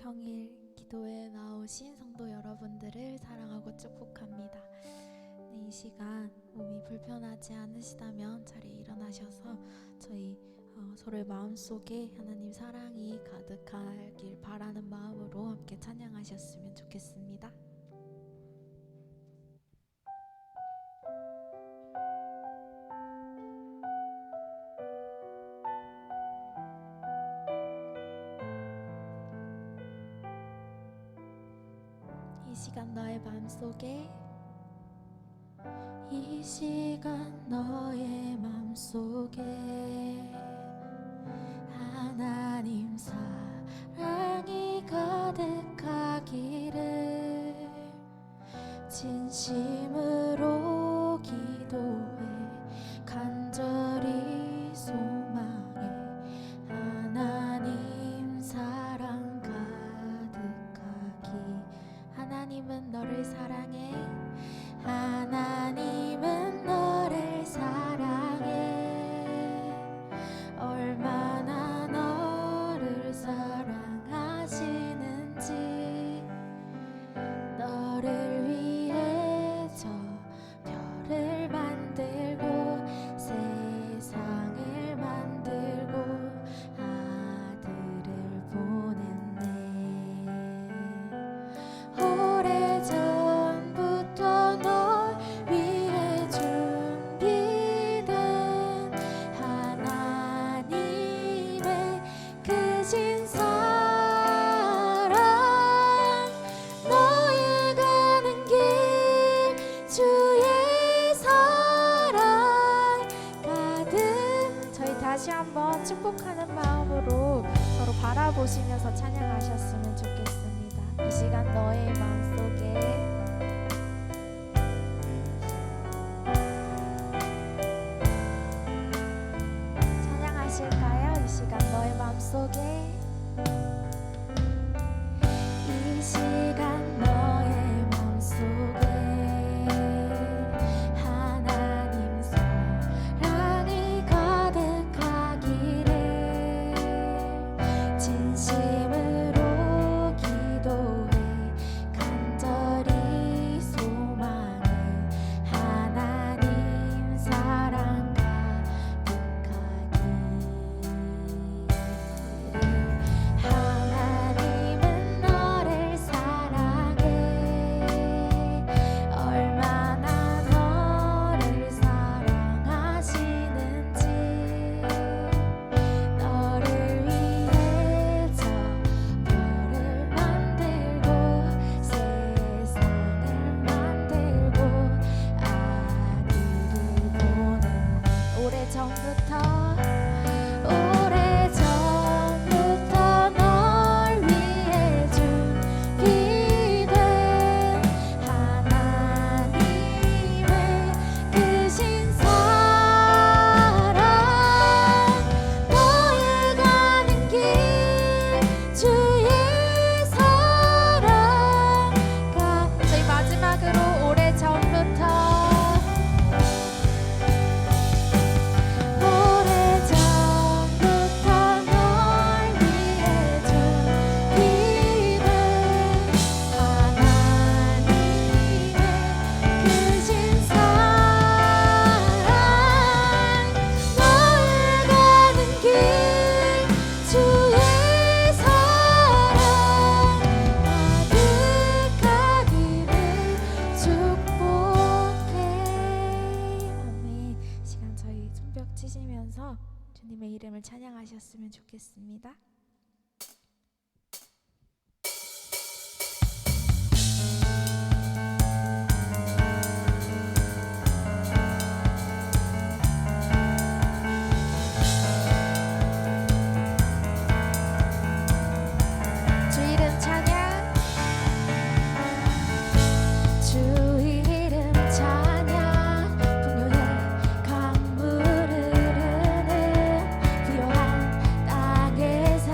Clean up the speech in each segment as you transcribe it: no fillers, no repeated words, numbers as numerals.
평일 기도에 나오신 성도 여러분들을 사랑하고 축복합니다. 이 시간 몸이 불편하지 않으시다면 자리에 일어나셔서 저희 서로의 마음속에 하나님 사랑이 가득하길 바라는 마음으로 함께 찬양하셨으면 좋겠습니다. 이 시간 너의 마음속에 이 시간 너의 마음속에 하나님 사랑이 가득하기를 진심으로 기도해 간절히 소망해 하나님 사랑 가득하기 하나님은 너를 사랑해 하나님은 너를 사랑해 얼마나 너를 사랑하시는지 너를 위해 저 별을 만들고 세상을 만들고 아들을 보냈네 오래전부터 널 위해 준비된 하나님의 크신 사랑 너의 가는 길 주의 사랑 가득 저희 다시 한번 축복하는 마음으로 서로 바라보시면서 찬양하셨으면 좋겠습니다. 이 시간 너의 마음속에 찬양하실까요? 이 시간 너의 마음속에 이 시간 너의 마음속에 하나님 사랑이 가득하기를 진심으로 기도해 간절히 소망해 하나님 사랑 하나님은 너를 사랑해 얼마나 너를 사랑하시는지 너를 위해 저 별을 만들고 세상을 만들고 아들을 보낸 오래전부터 널 위해 준비된 하나님의 크신 사랑 너의 가는 길 주의 사랑가 저희 마지막으로 오래전부터 널 위해 준비된 하나님의 크신 사랑 너의 가는 길 주의 사랑 가득하기를 축복해 아멘. 시간 저희 손뼉 치시면서 주님의 이름을 찬양하셨으면 좋겠습니다. 주 이름 찬양 주 이름 찬양 풍요의 강물 흐르는 부요한 땅에 사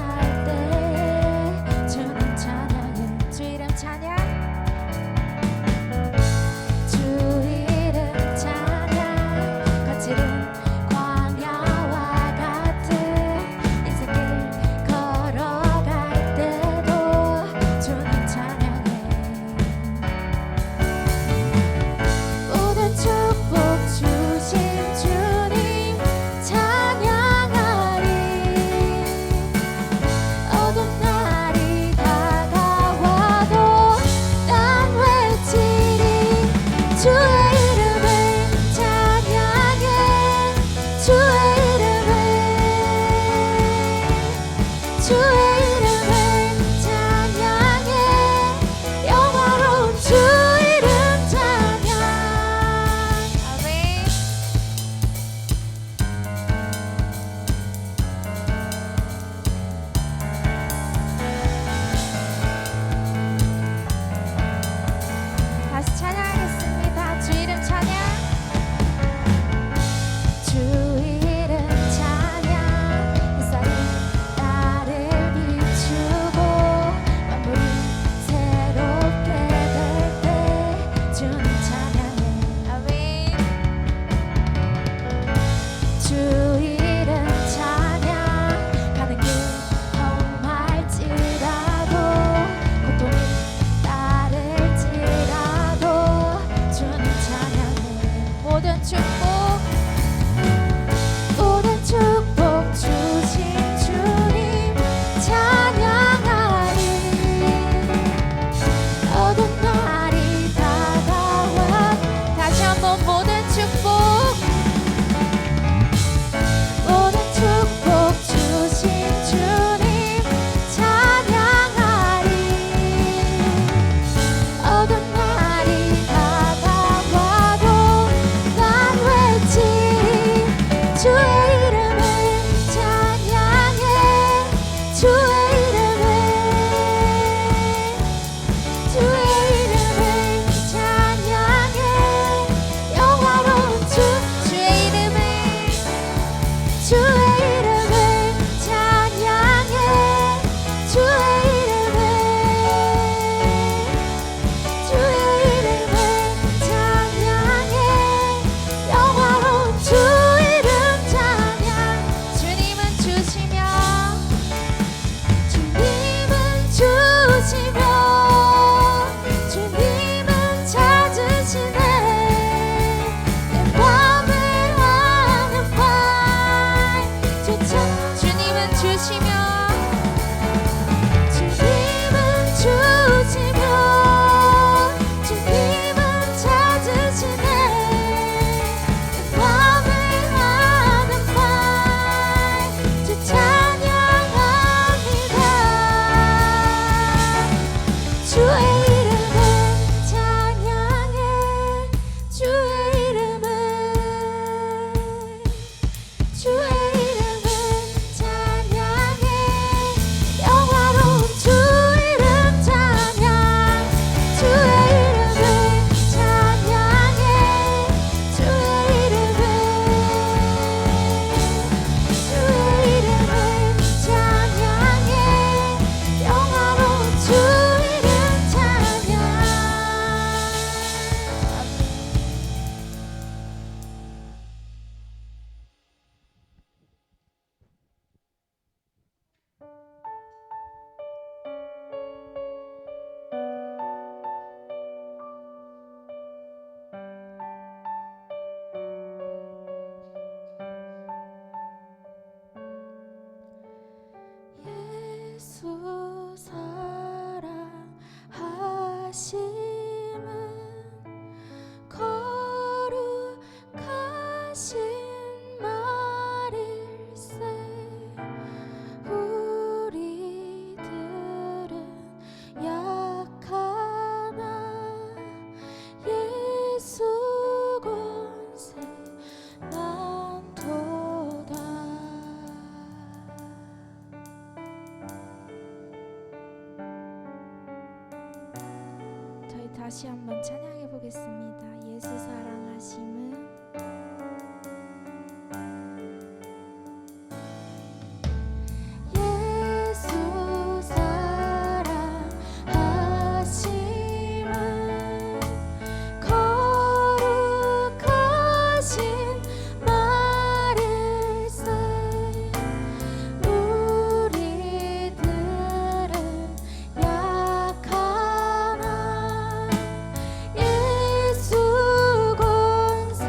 거룩하신 말일세. 우리들은 약하나 예수 권세 난도다. 저희 다시 한번 찬양해 보겠습니다. 예수 사랑하심은 예수 사랑하심은 거룩하신 말일세. 우리들은 약하나 예수 권세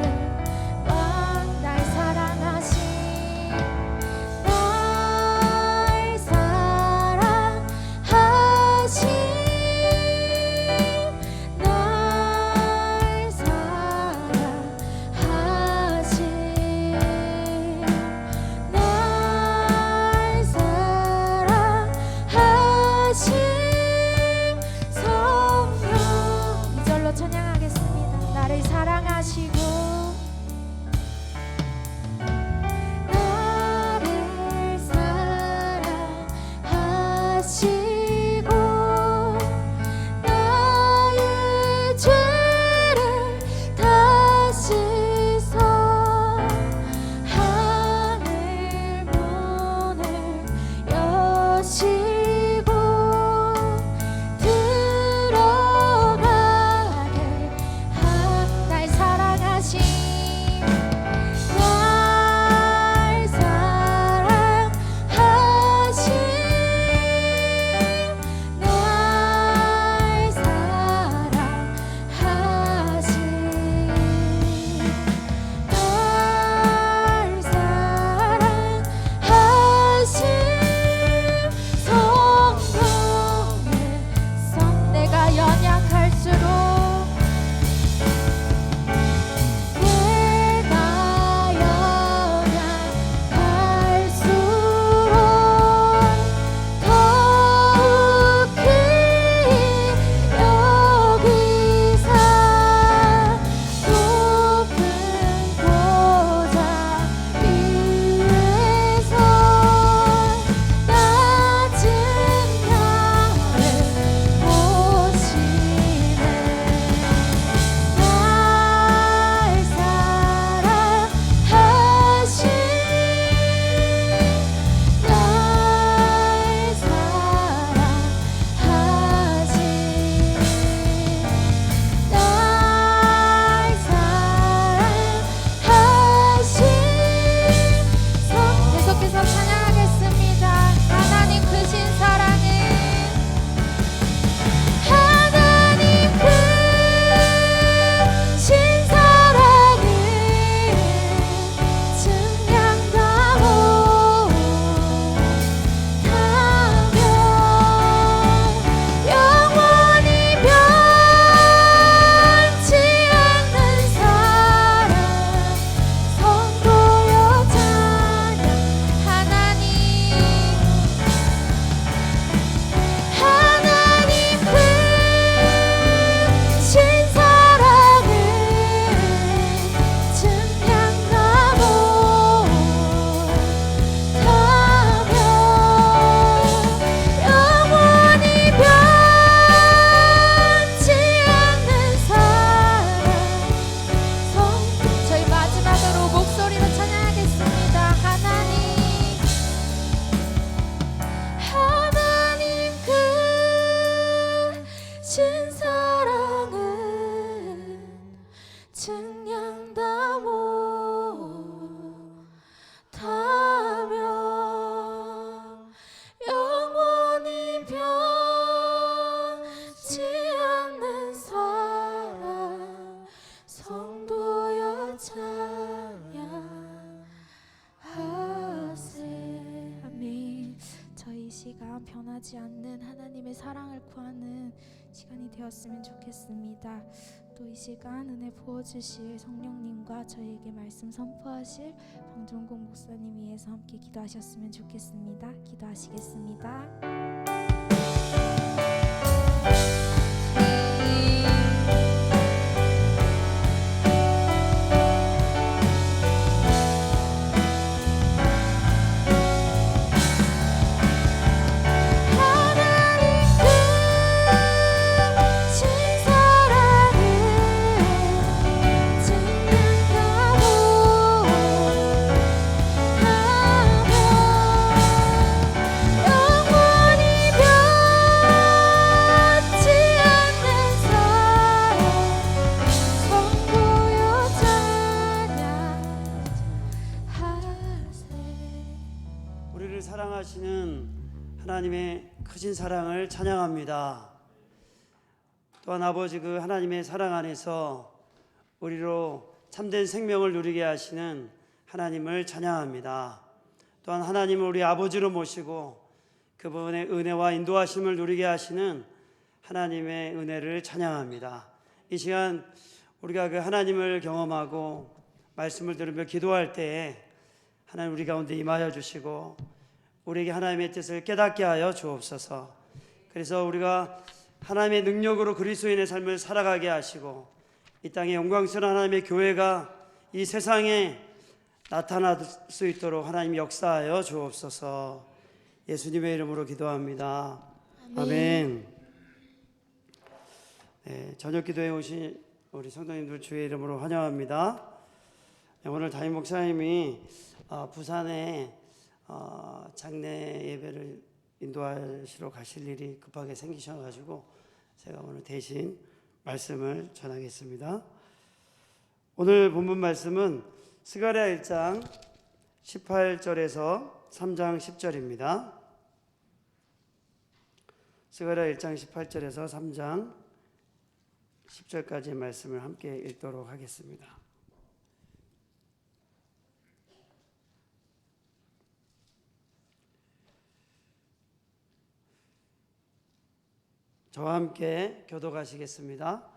할렐루야, 변하지 않는 하나님의 사랑을 구하는 시간이 되었으면 좋겠습니다. 또 이 시간 은혜 부어주실 성령님과 저희에게 말씀 선포하실 방종국 목사님 위해서 함께 기도하셨으면 좋겠습니다. 기도하시겠습니다. 사랑하시는 하나님의 크신 사랑을 찬양합니다. 또한 아버지 그 하나님의 사랑 안에서 우리로 참된 생명을 누리게 하시는 하나님을 찬양합니다. 또한 하나님을 우리 아버지로 모시고 그분의 은혜와 인도하심을 누리게 하시는 하나님의 은혜를 찬양합니다. 이 시간 우리가 그 하나님을 경험하고 말씀을 들으며 기도할 때에 하나님 우리 가운데 임하여 주시고 우리에게 하나님의 뜻을 깨닫게 하여 주옵소서. 그래서 우리가 하나님의 능력으로 그리스도인의 삶을 살아가게 하시고 이 땅에 영광스러운 하나님의 교회가 이 세상에 나타날 수 있도록 하나님 역사하여 주옵소서. 예수님의 이름으로 기도합니다. 아멘. 네, 저녁 기도에 오신 우리 성도님들 주의 이름으로 환영합니다. 오늘 담임 목사님이 부산에 장례 예배를 인도하시러 가실 일이 급하게 생기셔가지고 제가 오늘 대신 말씀을 전하겠습니다. 오늘 본문 말씀은 스가랴 1장 18절에서 3장 10절입니다. 스가랴 1장 18절에서 3장 10절까지의 말씀을 함께 읽도록 하겠습니다. 저와 함께 교독하시겠습니다.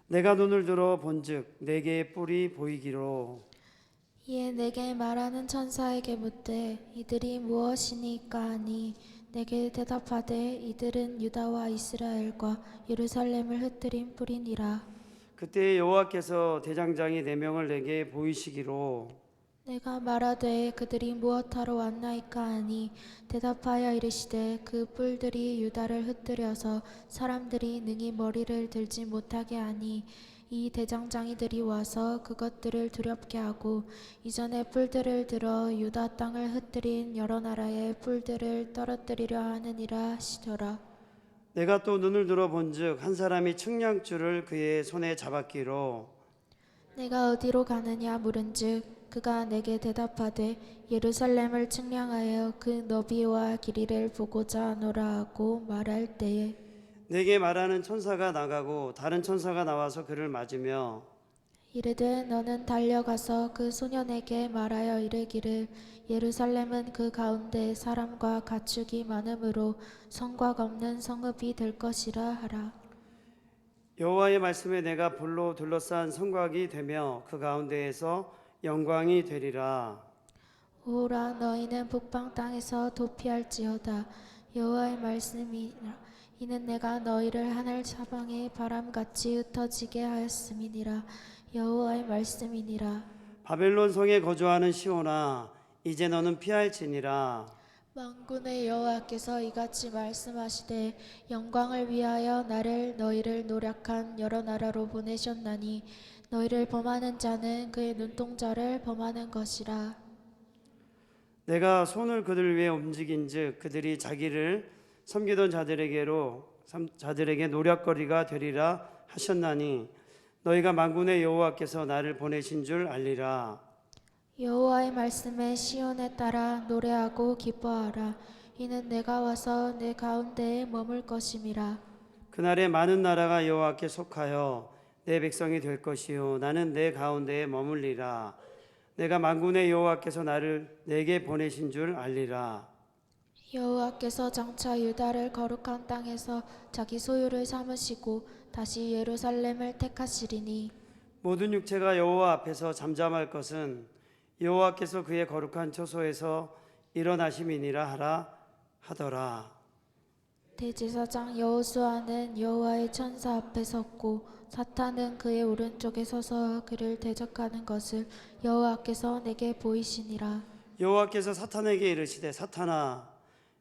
내가 눈을 들어 본즉 네 개의 뿔이 보이기로 이에 내게 말하는 천사에게 묻되 이들이 무엇이니까 하니 내게 대답하되 이들은 유다와 이스라엘과 예루살렘을 흩뜨린 뿔이니라. 그때 여호와께서 대장장이 4명을 내게 보이시기로 내가 말하되 그들이 무엇하러 왔나이까 하니 대답하여 이르시되 그 뿔들이 유다를 흩뜨려서 사람들이 능히 머리를 들지 못하게 하니 이 대장장이들이 와서 그것들을 두렵게 하고 이전에 뿔들을 들어 유다 땅을 흩뜨린 여러 나라의 뿔들을 떨어뜨리려 하느니라 하시더라. 내가 또 눈을 들어 본즉 한 사람이 측량줄을 그의 손에 잡았기로 내가 어디로 가느냐 물은즉 그가 내게 대답하되 예루살렘을 측량하여 그 너비와 길이를 보고자 하노라 하고 말할 때에 내게 말하는 천사가 나가고 다른 천사가 나와서 그를 맞으며 이르되 너는 달려가서 그 소년에게 말하여 이르기를 예루살렘은 그 가운데 사람과 가축이 많으므로 성곽 없는 성읍이 될 것이라 하라. 여호와의 말씀에 내가 불로 둘러싼 성곽이 되며 그 가운데에서 영광이 되리라. 오라 너희는 북방 땅에서 도피할지어다. 여호와의 말씀이라. 이는 내가 너희를 하늘 사방에 바람같이 흩어지게 하였음이니라. 여호와의 말씀이니라. 바벨론 성에 거주하는 시온아 이제 너는 피할지니라. 만군의 여호와께서 이같이 말씀하시되 영광을 위하여 너희를 노력한 여러 나라로 보내셨나니 너희를 범하는 자는 그의 눈동자를 범하는 것이라. 내가 손을 그들 위에 움직인즉 그들이 자기를 섬기던 자들에게 노략거리가 되리라 하셨나니 너희가 만군의 여호와께서 나를 보내신 줄 알리라. 여호와의 말씀에 시온에 따라 노래하고 기뻐하라. 이는 내가 와서 내 가운데에 머물 것임이라. 그날에 많은 나라가 여호와께 속하여 내 백성이 될 것이요 나는 내 가운데에 머물리라. 내가 만군의 여호와께서 나를 내게 보내신 줄 알리라. 여호와께서 장차 유다를 거룩한 땅에서 자기 소유를 삼으시고 다시 예루살렘을 택하시리니 모든 육체가 여호와 앞에서 잠잠할 것은 여호와께서 그의 거룩한 처소에서 일어나심이니라 하라 하더라. 대제사장 여호수아는 여호와의 천사 앞에 섰고 사탄은 그의 오른쪽에 서서 그를 대적하는 것을 여호와께서 내게 보이시니라. 여호와께서 사탄에게 이르시되 사탄아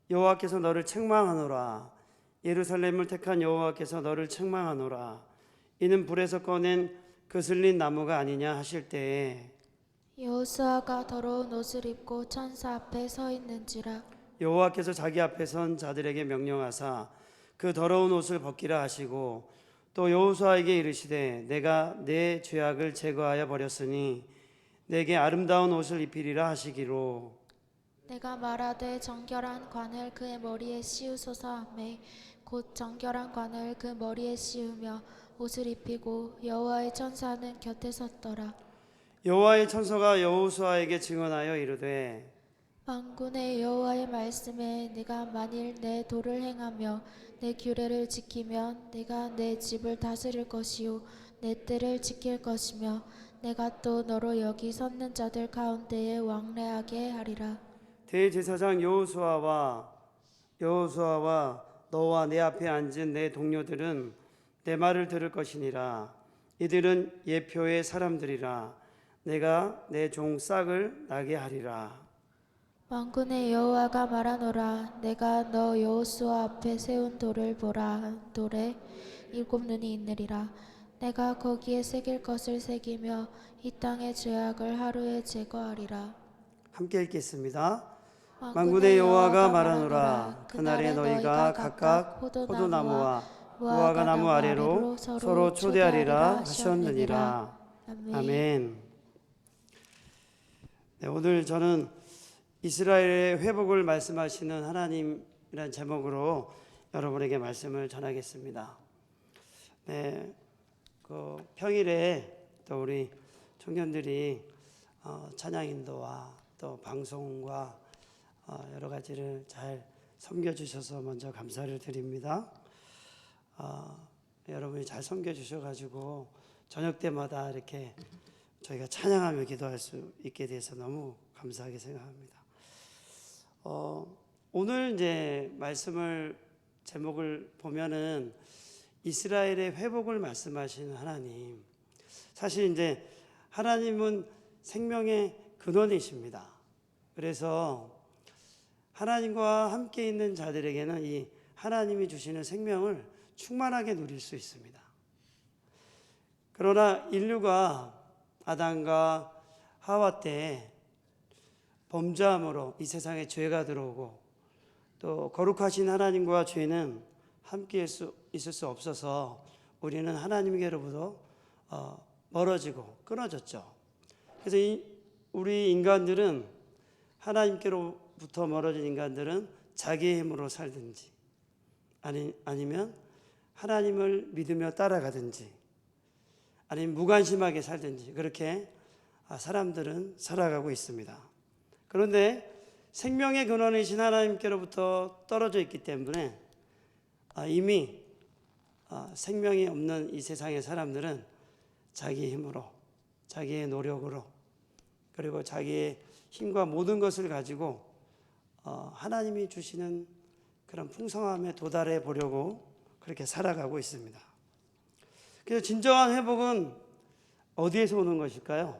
여호와께서 너를 책망하노라. 예루살렘을 택한 여호와께서 너를 책망하노라. 이는 불에서 꺼낸 그슬린 나무가 아니냐 하실 때에 여호수아가 더러운 옷을 입고 천사 앞에 서 있는지라. 여호와께서 자기 앞에 선 자들에게 명령하사 그 더러운 옷을 벗기라 하시고 또 여호수아에게 이르시되 내가 내 죄악을 제거하여 버렸으니 내게 아름다운 옷을 입히리라 하시기로 내가 말하되 정결한 관을 그의 머리에 씌우소서 하매 곧 정결한 관을 그 머리에 씌우며 옷을 입히고 여호와의 천사는 곁에 섰더라. 여호와의 천사가 여호수아에게 증언하여 이르되 만군의 여호와의 말씀에 내가 만일 내 도를 행하며 내 규례를 지키면 내가 내 집을 다스릴 것이요 내 뜰을 지킬 것이며 내가 또 너로 여기 섰는 자들 가운데에 왕래하게 하리라. 대제사장 여호수아와 너와 내 앞에 앉은 내 동료들은 내 말을 들을 것이니라. 이들은 예표의 사람들이라. 내가 내 종 싹을 나게 하리라. 만군의 여호와가 말하노라. 내가 너 여호수아 앞에 세운 돌을 보라. 한 돌에 7눈이 있느리라. 내가 거기에 새길 것을 새기며 이 땅의 죄악을 하루에 제거하리라. 함께 읽겠습니다. 만군의 여호와가 말하노라. 그날에 너희가 각각 포도나무와 무화과나무 아래로 서로 초대하리라 하셨느니라. 아멘. 네, 오늘 저는 이스라엘의 회복을 말씀하시는 하나님이란 제목으로 여러분에게 말씀을 전하겠습니다. 네, 그 평일에 또 우리 청년들이 찬양 인도와 또 방송과 여러 가지를 잘 섬겨주셔서 먼저 감사를 드립니다. 여러분이 잘 섬겨주셔가지고 저녁 때마다 이렇게 저희가 찬양하며 기도할 수 있게 돼서 너무 감사하게 생각합니다. 오늘 이제 말씀을 제목을 보면은 이스라엘의 회복을 말씀하시는 하나님. 사실 이제 하나님은 생명의 근원이십니다. 그래서 하나님과 함께 있는 자들에게는 이 하나님이 주시는 생명을 충만하게 누릴 수 있습니다. 그러나 인류가 아담과 하와 때 범죄함으로 이 세상에 죄가 들어오고 또 거룩하신 하나님과 죄는 함께 있을 수 없어서 우리는 하나님께로부터 멀어지고 끊어졌죠. 그래서 우리 인간들은 하나님께로부터 멀어진 인간들은 자기의 힘으로 살든지 아니면 하나님을 믿으며 따라가든지 아니면 무관심하게 살든지 그렇게 사람들은 살아가고 있습니다. 그런데 생명의 근원이신 하나님께로부터 떨어져 있기 때문에 이미 생명이 없는 이 세상의 사람들은 자기의 힘으로 자기의 노력으로 그리고 자기의 힘과 모든 것을 가지고 하나님이 주시는 그런 풍성함에 도달해 보려고 그렇게 살아가고 있습니다. 그래서 진정한 회복은 어디에서 오는 것일까요?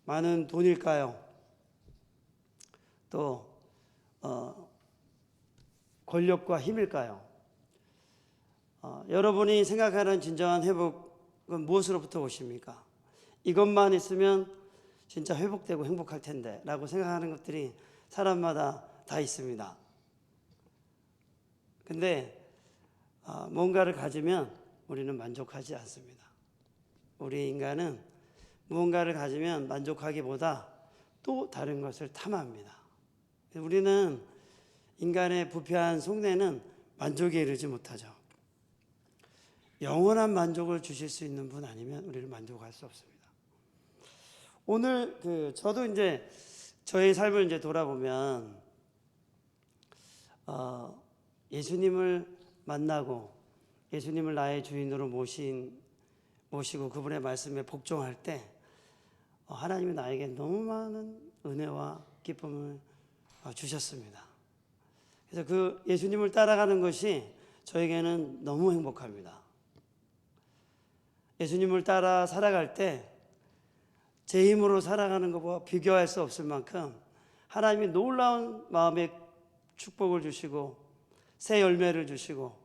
많은 돈일까요? 또 권력과 힘일까요? 여러분이 생각하는 진정한 회복은 무엇으로부터 오십니까? 이것만 있으면 진짜 회복되고 행복할 텐데 라고 생각하는 것들이 사람마다 다 있습니다. 근데 뭔가를 가지면 우리는 만족하지 않습니다. 우리 인간은 무언가를 가지면 만족하기보다 또 다른 것을 탐합니다. 우리는 인간의 부패한 속내는 만족에 이르지 못하죠. 영원한 만족을 주실 수 있는 분 아니면 우리는 만족할 수 없습니다. 오늘 저도 이제 저의 삶을 이제 돌아보면 예수님을 만나고 예수님을 나의 주인으로 모시고 그분의 말씀에 복종할 때 하나님이 나에게 너무 많은 은혜와 기쁨을 주셨습니다. 그래서 그 예수님을 따라가는 것이 저에게는 너무 행복합니다. 예수님을 따라 살아갈 때 제 힘으로 살아가는 것과 비교할 수 없을 만큼 하나님이 놀라운 마음의 축복을 주시고 새 열매를 주시고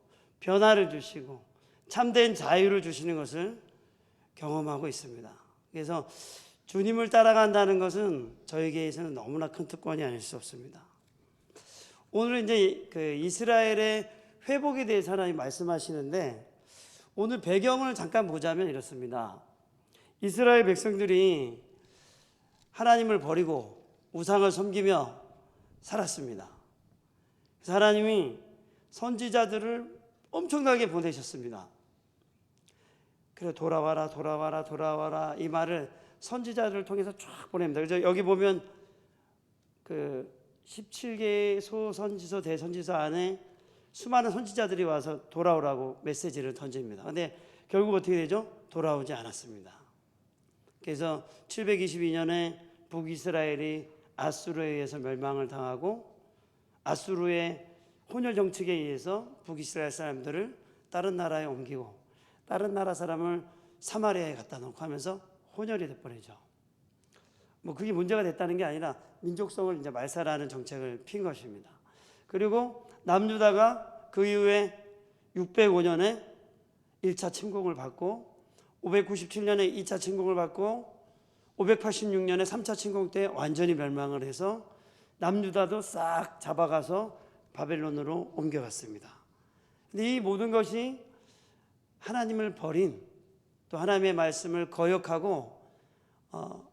변화를 주시고 참된 자유를 주시는 것을 경험하고 있습니다. 그래서 주님을 따라간다는 것은 저에게서는 너무나 큰 특권이 아닐 수 없습니다. 오늘 이제 그 이스라엘의 회복에 대해서 하나님 말씀하시는데 오늘 배경을 잠깐 보자면 이렇습니다. 이스라엘 백성들이 하나님을 버리고 우상을 섬기며 살았습니다. 그래서 하나님이 선지자들을 엄청나게 보내셨습니다. 그래서 돌아와라 돌아와라 돌아와라 이 말을 선지자들을 통해서 쫙 보냅니다. 그래서 여기 보면 그 17개의 소선지서 대선지서 안에 수많은 선지자들이 와서 돌아오라고 메시지를 던집니다. 그런데 결국 어떻게 되죠? 돌아오지 않았습니다. 그래서 722년에 북이스라엘이 아수르에 의해서 멸망을 당하고 아수르의 혼혈 정책에 의해서 북이스라엘 사람들을 다른 나라에 옮기고 다른 나라 사람을 사마리아에 갖다 놓고 하면서 혼혈이 돼버리죠. 뭐 그게 문제가 됐다는 게 아니라 민족성을 이제 말살하는 정책을 핀 것입니다. 그리고 남유다가 그 이후에 605년에 1차 침공을 받고 597년에 2차 침공을 받고 586년에 3차 침공 때 완전히 멸망을 해서 남유다도 싹 잡아가서 바벨론으로 옮겨갔습니다. 근데 이 모든 것이 하나님을 버린 또 하나님의 말씀을 거역하고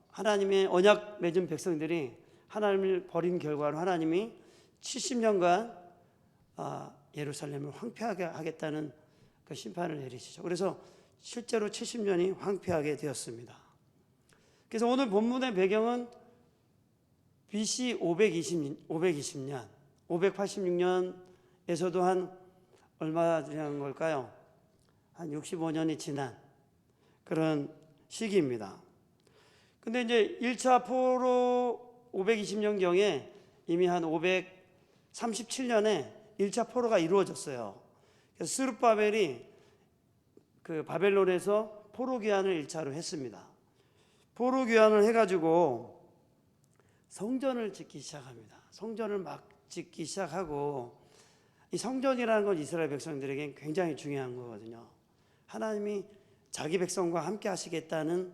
하나님의 언약 맺은 백성들이 하나님을 버린 결과로 하나님이 70년간 예루살렘을 황폐하게 하겠다는 그 심판을 내리시죠. 그래서 실제로 70년이 황폐하게 되었습니다. 그래서 오늘 본문의 배경은 BC 520년, 586년에서도 한 얼마 지난 걸까요? 한 65년이 지난 그런 시기입니다. 근데 이제 1차 포로 520년경에 이미 한 537년에 1차 포로가 이루어졌어요. 그래서 스룹바벨이 그 바벨론에서 포로 귀환을 1차로 했습니다. 포로 귀환을 해가지고 성전을 짓기 시작합니다. 성전을 막 짓기 시작하고 이 성전이라는 건 이스라엘 백성들에게 굉장히 중요한 거거든요. 하나님이 자기 백성과 함께 하시겠다는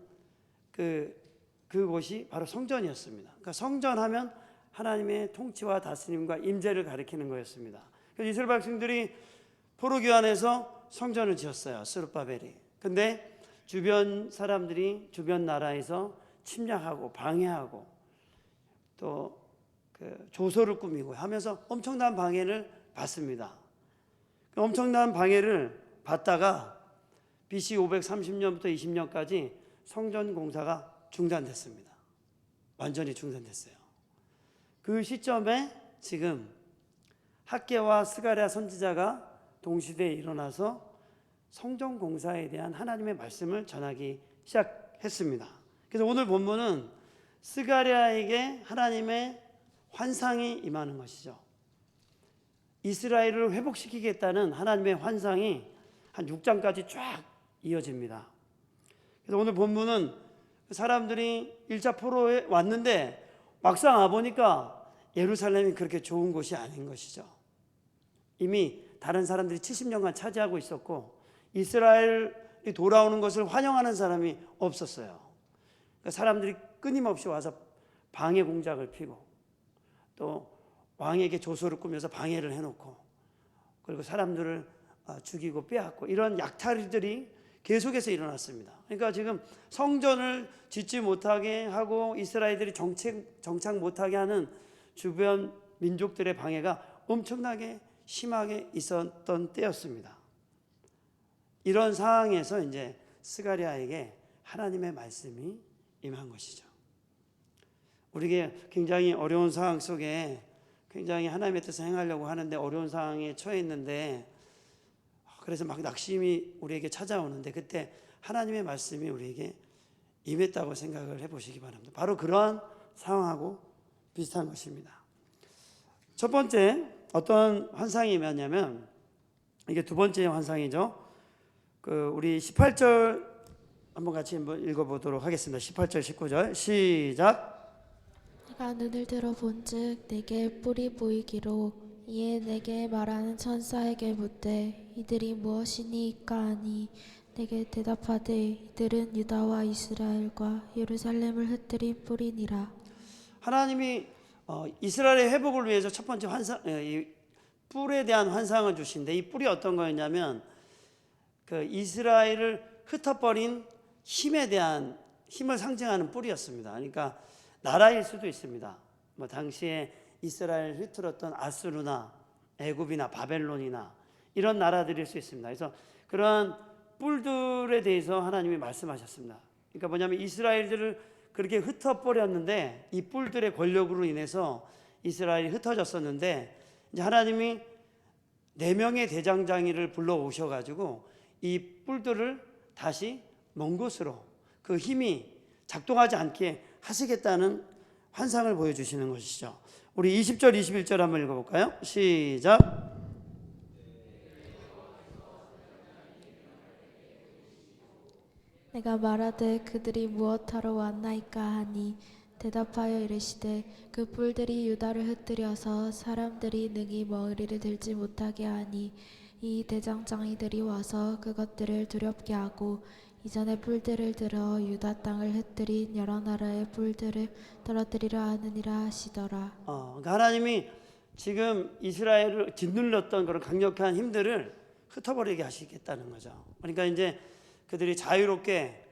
그곳이 바로 성전이었습니다. 그러니까 성전하면 하나님의 통치와 다스림과 임재를 가리키는 거였습니다. 그래서 이스라엘 백성들이 포로 귀환해서 성전을 지었어요. 스룹바벨이. 근데 주변 사람들이 주변 나라에서 침략하고 방해하고 또 그 조소를 꾸미고 하면서 엄청난 방해를 받습니다. 그 엄청난 방해를 받다가 BC 530년부터 20년까지 성전 공사가 중단됐습니다. 완전히 중단됐어요. 그 시점에 지금 학개와 스가랴 선지자가 동시대에 일어나서 성전 공사에 대한 하나님의 말씀을 전하기 시작했습니다. 그래서 오늘 본문은 스가랴에게 하나님의 환상이 임하는 것이죠. 이스라엘을 회복시키겠다는 하나님의 환상이 한 6장까지 쫙 이어집니다. 그래서 오늘 본문은 사람들이 1차 포로에 왔는데 막상 와보니까 예루살렘이 그렇게 좋은 곳이 아닌 것이죠. 이미 다른 사람들이 70년간 차지하고 있었고 이스라엘이 돌아오는 것을 환영하는 사람이 없었어요. 그러니까 사람들이 끊임없이 와서 방해 공작을 피고 또 왕에게 조소를 꾸며서 방해를 해놓고 그리고 사람들을 죽이고 빼앗고 이런 약탈들이 계속해서 일어났습니다. 그러니까 지금 성전을 짓지 못하게 하고 이스라엘들이 정착 못하게 하는 주변 민족들의 방해가 엄청나게 심하게 있었던 때였습니다. 이런 상황에서 이제 스가랴에게 하나님의 말씀이 임한 것이죠. 우리에게 굉장히 어려운 상황 속에 굉장히 하나님의 뜻을 행하려고 하는데 어려운 상황에 처해 있는데, 그래서 막 낙심이 우리에게 찾아오는데 그때 하나님의 말씀이 우리에게 임했다고 생각을 해보시기 바랍니다. 바로 그러한 상황하고 비슷한 것입니다. 첫 번째 어떤 환상이 임했냐면, 이게 두 번째 환상이죠. 우리 18절 한번 같이 한번 읽어보도록 하겠습니다. 18절 19절 시작. 내가 눈을 들어 본즉 내게 뿔이 보이기로, 이에 내게 말하는 천사에게 묻되 이들이 무엇이니까 하니, 내게 대답하되 이들은 유다와 이스라엘과 예루살렘을 흩뜨린 뿔이니라. 하나님이 이스라엘의 회복을 위해서 첫 번째 이 뿔에 대한 환상을 주신데, 이 뿔이 어떤 거였냐면 그 이스라엘을 흩어버린 힘에 대한, 힘을 상징하는 뿔이었습니다. 그러니까 나라일 수도 있습니다. 뭐 당시에 이스라엘을 휘둘렀던 아수르나 애굽이나 바벨론이나 이런 나라들일 수 있습니다. 그래서 그런 뿔들에 대해서 하나님이 말씀하셨습니다. 그러니까 뭐냐면 이스라엘들을 그렇게 흩어버렸는데, 이 뿔들의 권력으로 인해서 이스라엘이 흩어졌었는데, 이제 하나님이 4명의 대장장이를 불러 오셔가지고 이 뿔들을 다시 먼 곳으로, 그 힘이 작동하지 않게 하시겠다는 환상을 보여주시는 것이죠. 우리 20절 21절 한번 읽어볼까요? 시작. 내가 말하되 그들이 무엇하러 왔나이까 하니, 대답하여 이르시되 그 뿔들이 유다를 흩뜨려서 사람들이 능히 머리를 들지 못하게 하니, 이 대장장이들이 와서 그것들을 두렵게 하고 이전의 뿔들을 들어 유다 땅을 흩뜨린 여러 나라의 뿔들을 떨어뜨리려 하느니라 하시더라. 그러니까 하나님이 지금 이스라엘을 짓눌렀던 그런 강력한 힘들을 흩어버리게 하시겠다는 거죠. 그러니까 이제 그들이 자유롭게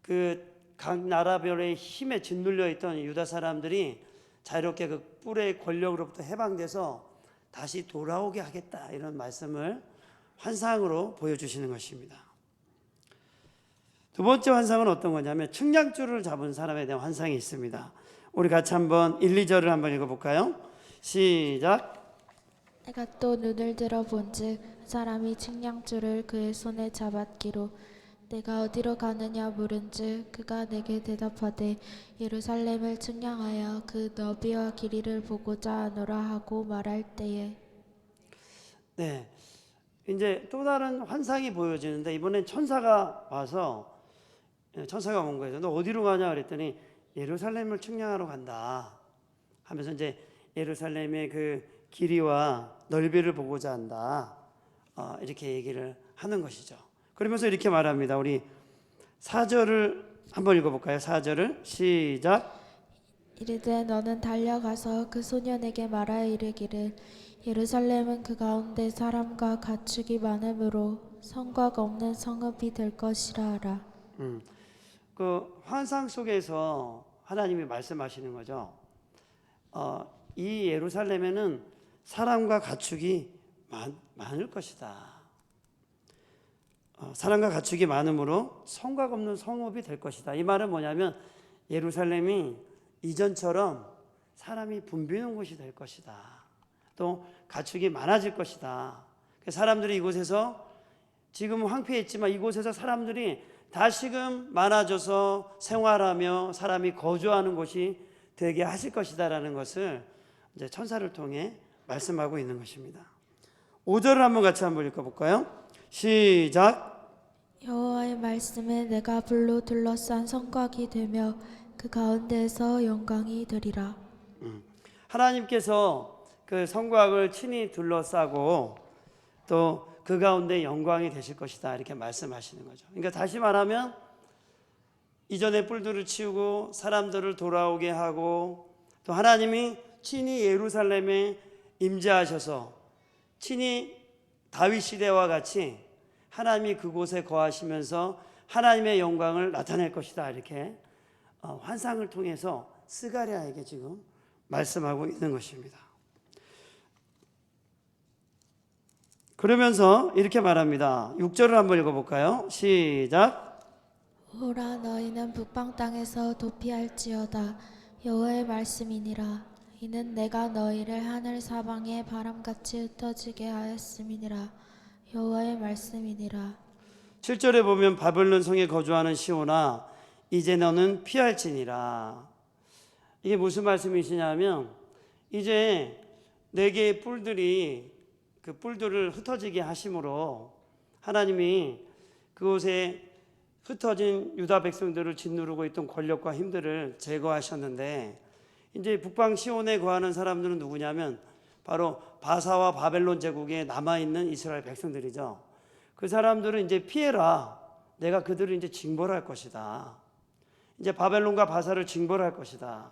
그 각 나라별의 힘에 짓눌려 있던 유다 사람들이 자유롭게 그 뿔의 권력으로부터 해방돼서 다시 돌아오게 하겠다, 이런 말씀을 환상으로 보여주시는 것입니다. 두 번째 환상은 어떤 거냐면 측량줄을 잡은 사람에 대한 환상이 있습니다. 우리 같이 한번 1, 2절을 한번 읽어볼까요? 시작. 내가 또 눈을 들어 본즉 사람이 측량줄을 그의 손에 잡았기로, 내가 어디로 가느냐 물은즉 그가 내게 대답하되 예루살렘을 측량하여 그 너비와 길이를 보고자 하노라 하고 말할 때에. 네, 이제 또 다른 환상이 보여지는데, 이번엔 천사가 와서, 천사가 온 거예요. 너 어디로 가냐 그랬더니 예루살렘을 측량하러 간다 하면서 이제 예루살렘의 그 길이와 넓이를 보고자 한다, 이렇게 얘기를 하는 것이죠. 그러면서 이렇게 말합니다. 우리 4절을 한번 읽어볼까요? 4절을 시작. 이르되 너는 달려가서 그 소년에게 말하여 이르기를, 예루살렘은 그 가운데 사람과 가축이 많으므로 성곽 없는 성읍이 될 것이라 하라. 그 환상 속에서 하나님이 말씀하시는 거죠. 이 예루살렘에는 사람과 가축이 많을 것이다. 사람과 가축이 많으므로 성곽 없는 성읍이 될 것이다. 이 말은 뭐냐면 예루살렘이 이전처럼 사람이 붐비는 곳이 될 것이다. 또 가축이 많아질 것이다. 사람들이 이곳에서 지금은 황폐했지만 이곳에서 사람들이 다시금 많아져서 생활하며 사람이 거주하는 곳이 되게 하실 것이다라는 것을 이제 천사를 통해 말씀하고 있는 것입니다. 5절을 한번 같이 한번 읽어볼까요? 시작. 여호와의 말씀에 내가 불로 둘러싼 성곽이 되며 그 가운데에서 영광이 되리라. 하나님께서 그 성곽을 친히 둘러싸고 또 그 가운데 영광이 되실 것이다, 이렇게 말씀하시는 거죠. 그러니까 다시 말하면 이전의 뿔들을 치우고 사람들을 돌아오게 하고, 또 하나님이 친히 예루살렘에 임재하셔서 친히 다윗 시대와 같이 하나님이 그곳에 거하시면서 하나님의 영광을 나타낼 것이다, 이렇게 환상을 통해서 스가랴에게 지금 말씀하고 있는 것입니다. 그러면서 이렇게 말합니다. 6절을 한번 읽어볼까요? 시작. 오라 너희는 북방 땅에서 도피할지어다. 여호와의 말씀이니라. 이는 내가 너희를 하늘 사방에 바람같이 흩어지게 하였음이니라. 여호와의 말씀이니라. 7절에 보면 바벨론 성에 거주하는 시온아 이제 너는 피할지니라. 이게 무슨 말씀이시냐면 이제 네 개의 뿔들이 그 뿔들을 흩어지게 하심으로 하나님이 그곳에 흩어진 유다 백성들을 짓누르고 있던 권력과 힘들을 제거하셨는데 이제 북방 시온에 거하는 사람들은 누구냐면 바로 바사와 바벨론 제국에 남아있는 이스라엘 백성들이죠. 그 사람들은 이제 피해라. 내가 그들을 이제 징벌할 것이다. 이제 바벨론과 바사를 징벌할 것이다.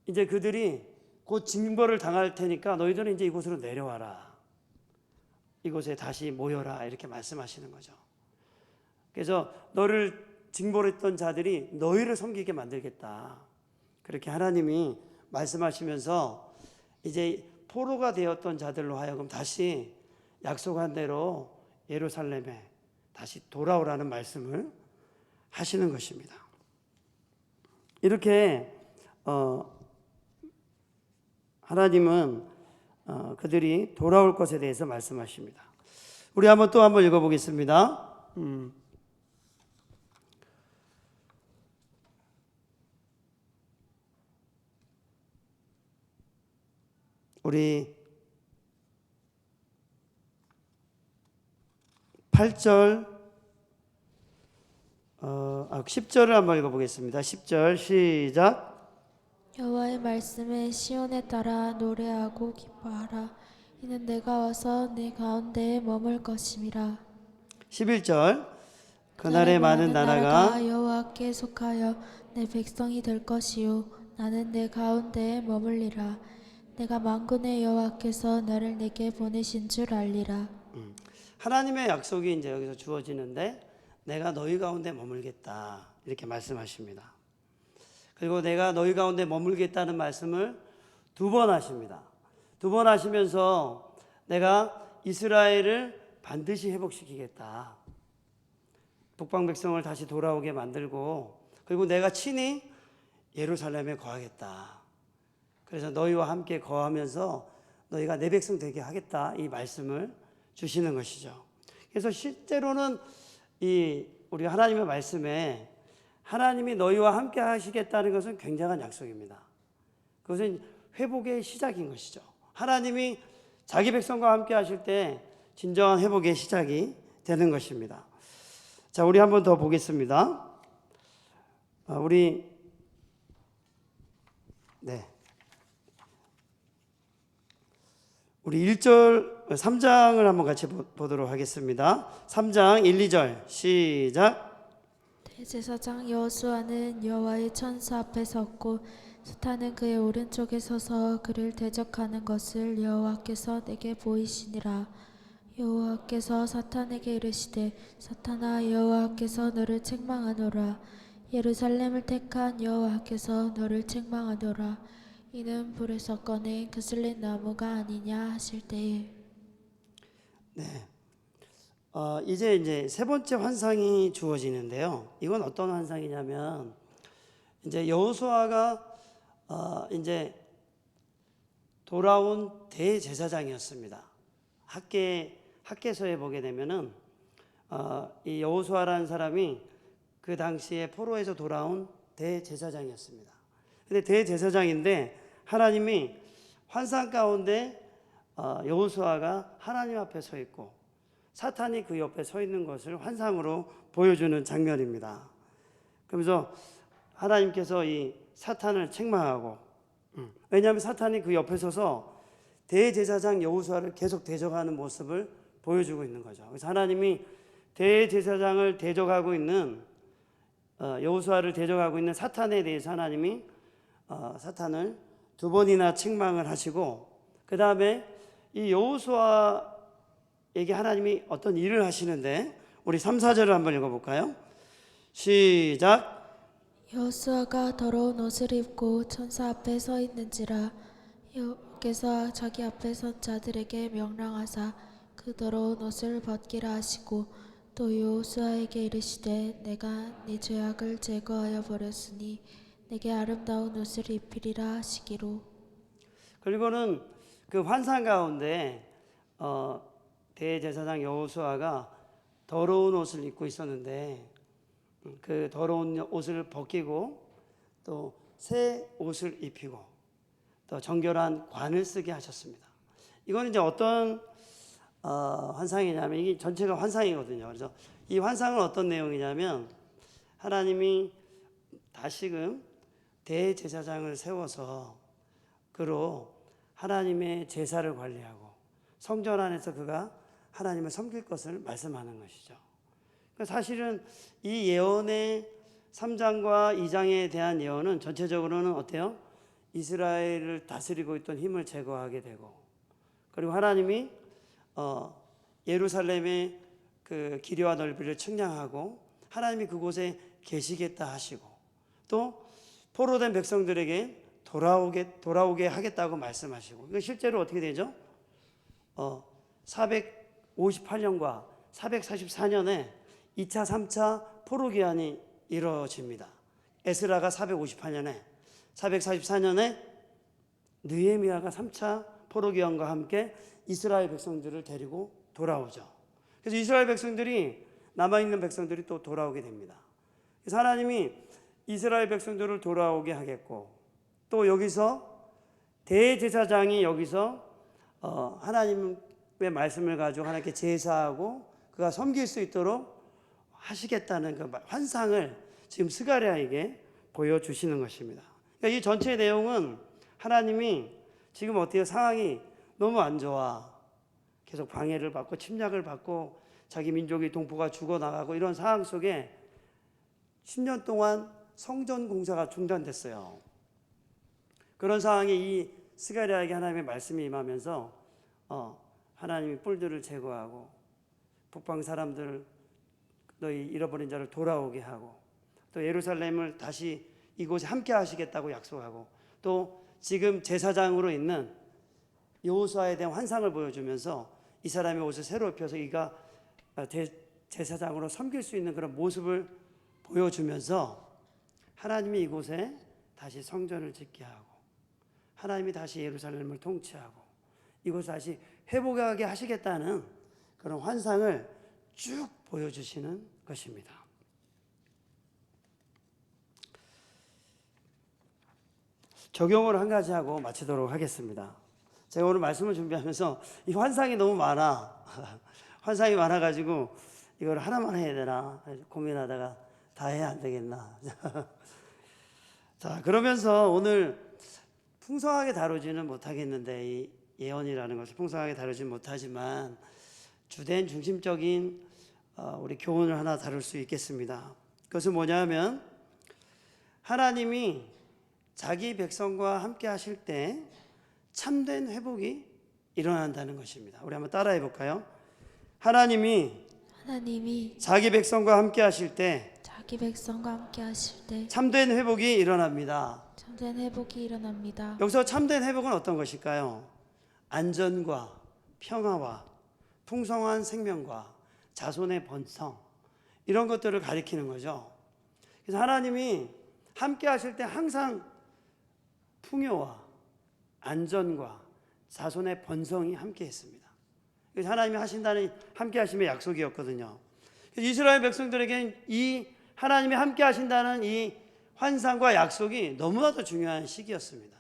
이제 그들이 곧 징벌을 당할 테니까 너희들은 이제 이곳으로 내려와라. 이곳에 다시 모여라. 이렇게 말씀하시는 거죠. 그래서 너를 징벌했던 자들이 너희를 섬기게 만들겠다. 그렇게 하나님이 말씀하시면서 이제 포로가 되었던 자들로 하여금 다시 약속한 대로 예루살렘에 다시 돌아오라는 말씀을 하시는 것입니다. 이렇게 하나님은 그들이 돌아올 것에 대해서 말씀하십니다. 우리 또 한번 읽어보겠습니다. 우리 8절 10절을 한번 읽어보겠습니다. 10절 시작. 여호와의 말씀에 시온에 따라 노래하고 기뻐하라. 이는 내가 와서 네 가운데에 머물 것임이라. 11절 그날에 많은 나라가 여호와께 속하여 내 백성이 될 것이요 나는 내 가운데에 머물리라. 내가 만군의 여호와께서 나를 내게 보내신 줄 알리라. 하나님의 약속이 이제 여기서 주어지는데 내가 너희 가운데 머물겠다 이렇게 말씀하십니다. 그리고 내가 너희 가운데 머물겠다는 말씀을 2번 하십니다. 2번 하시면서 내가 이스라엘을 반드시 회복시키겠다. 북방 백성을 다시 돌아오게 만들고 그리고 내가 친히 예루살렘에 거하겠다. 그래서 너희와 함께 거하면서 너희가 내 백성 되게 하겠다. 이 말씀을 주시는 것이죠. 그래서 실제로는 우리 하나님의 말씀에 하나님이 너희와 함께 하시겠다는 것은 굉장한 약속입니다. 그것은 회복의 시작인 것이죠. 하나님이 자기 백성과 함께 하실 때 진정한 회복의 시작이 되는 것입니다. 자, 우리 한번 더 보겠습니다. 우리 1절 3장을 한번 같이 보도록 하겠습니다. 3장 1, 2절 시작. 대제사장 여호수아는 여호와의 천사 앞에 섰고 사탄은 그의 오른쪽에 서서 그를 대적하는 것을 여호와께서 내게 보이시니라. 여호와께서 사탄에게 이르시되 사탄아 여호와께서 너를 책망하노라. 예루살렘을 택한 여호와께서 너를 책망하노라. 이는 불에서 꺼낸 그슬린 나무가 아니냐 하실 때에. 이제 세 번째 환상이 주어지는데요. 이건 어떤 환상이냐면 이제 여호수아가 이제 돌아온 대제사장이었습니다. 학계서에 보게 되면은 이 여호수아라는 사람이 그 당시에 포로에서 돌아온 대제사장이었습니다. 근데 대제사장인데 하나님이 환상 가운데 여호수아가 하나님 앞에 서 있고 사탄이 그 옆에 서 있는 것을 환상으로 보여주는 장면입니다. 그러면서 하나님께서 이 사탄을 책망하고 왜냐하면 사탄이 그 옆에 서서 대제사장 여호수아를 계속 대적하는 모습을 보여주고 있는 거죠. 그래서 하나님이 대제사장을 대적하고 있는 여호수아를 대적하고 있는 사탄에 대해서 하나님이 사탄을 2번이나 책망을 하시고 그 다음에 이 여호수아에게 하나님이 어떤 일을 하시는데 우리 3, 4절을 한번 읽어볼까요? 시작. 여호수아가 더러운 옷을 입고 천사 앞에 서 있는지라 여호와께서 자기 앞에 선 자들에게 명령하사 그 더러운 옷을 벗기라 하시고 또 여호수아에게 이르시되 내가 네 죄악을 제거하여 버렸으니 내게 아름다운 옷을 입히리라 하시기로. 그리고는 그 환상 가운데 대제사장 여호수아가 더러운 옷을 입고 있었는데 그 더러운 옷을 벗기고 또 새 옷을 입히고 또 정결한 관을 쓰게 하셨습니다. 이거는 이제 어떤 환상이냐면 이게 전체가 환상이거든요. 그래서 이 환상은 어떤 내용이냐면 하나님이 다시금 대제사장을 세워서 그로 하나님의 제사를 관리하고 성전 안에서 그가 하나님을 섬길 것을 말씀하는 것이죠. 사실은 이 예언의 3장과 2장에 대한 예언은 전체적으로는 어때요? 이스라엘을 다스리고 있던 힘을 제거하게 되고, 그리고 하나님이 예루살렘의 그 길이와 넓이를 측량하고 하나님이 그곳에 계시겠다 하시고, 또 포로된 백성들에게 돌아오게 하겠다고 말씀하시고, 실제로 어떻게 되죠? 458년과 444년에 2차, 3차 포로 기한이 이루어집니다. 에스라가 458년에, 444년에 느헤미야가 3차 포로 기한과 함께 이스라엘 백성들을 데리고 돌아오죠. 그래서 이스라엘 백성들이, 남아있는 백성들이 또 돌아오게 됩니다. 그래서 하나님이 이스라엘 백성들을 돌아오게 하겠고, 또 여기서 대제사장이 여기서 하나님의 말씀을 가지고 하나님께 제사하고 그가 섬길 수 있도록 하시겠다는 그 환상을 지금 스가랴에게 보여주시는 것입니다. 그러니까 이 전체 내용은 하나님이 지금 어때요? 상황이 너무 안 좋아. 계속 방해를 받고 침략을 받고 자기 민족이 동포가 죽어나가고 이런 상황 속에 10년 동안 성전 공사가 중단됐어요. 그런 상황에 이 스가랴에게 하나님의 말씀이 임하면서 하나님이 뿔들을 제거하고 북방 사람들 너희 잃어버린 자를 돌아오게 하고 또 예루살렘을 다시 이곳에 함께 하시겠다고 약속하고 또 지금 제사장으로 있는 여호수아에 대한 환상을 보여주면서 이 사람의 옷을 새로 입혀서 이가 제사장으로 섬길 수 있는 그런 모습을 보여주면서 하나님이 이곳에 다시 성전을 짓게 하고 하나님이 다시 예루살렘을 통치하고 이곳을 다시 회복하게 하시겠다는 그런 환상을 쭉 보여주시는 것입니다. 적용을 한 가지 하고 마치도록 하겠습니다. 제가 오늘 말씀을 준비하면서 이 환상이 너무 많아. 환상이 많아가지고 이걸 하나만 해야 되나 고민하다가 다 해야 안 되겠나. 자, 그러면서 오늘 풍성하게 다루지는 못하겠는데 이 예언이라는 것을 풍성하게 다루지는 못하지만 주된 중심적인 우리 교훈을 하나 다룰 수 있겠습니다. 그것은 뭐냐면 하나님이 자기 백성과 함께 하실 때 참된 회복이 일어난다는 것입니다. 우리 한번 따라해 볼까요? 하나님이 자기 백성과 함께 하실 때 참된 회복이 일어납니다. 여기서 참된 회복은 어떤 것일까요? 안전과 평화와 풍성한 생명과 자손의 번성 이런 것들을 가리키는 거죠. 그래서 하나님이 함께 하실 때 항상 풍요와 안전과 자손의 번성이 함께 했습니다. 그래서 하나님이 하신다는 함께 하심의 약속이었거든요. 그래서 이스라엘 백성들에게는 이 하나님이 함께 하신다는 이 환상과 약속이 너무나도 중요한 시기였습니다.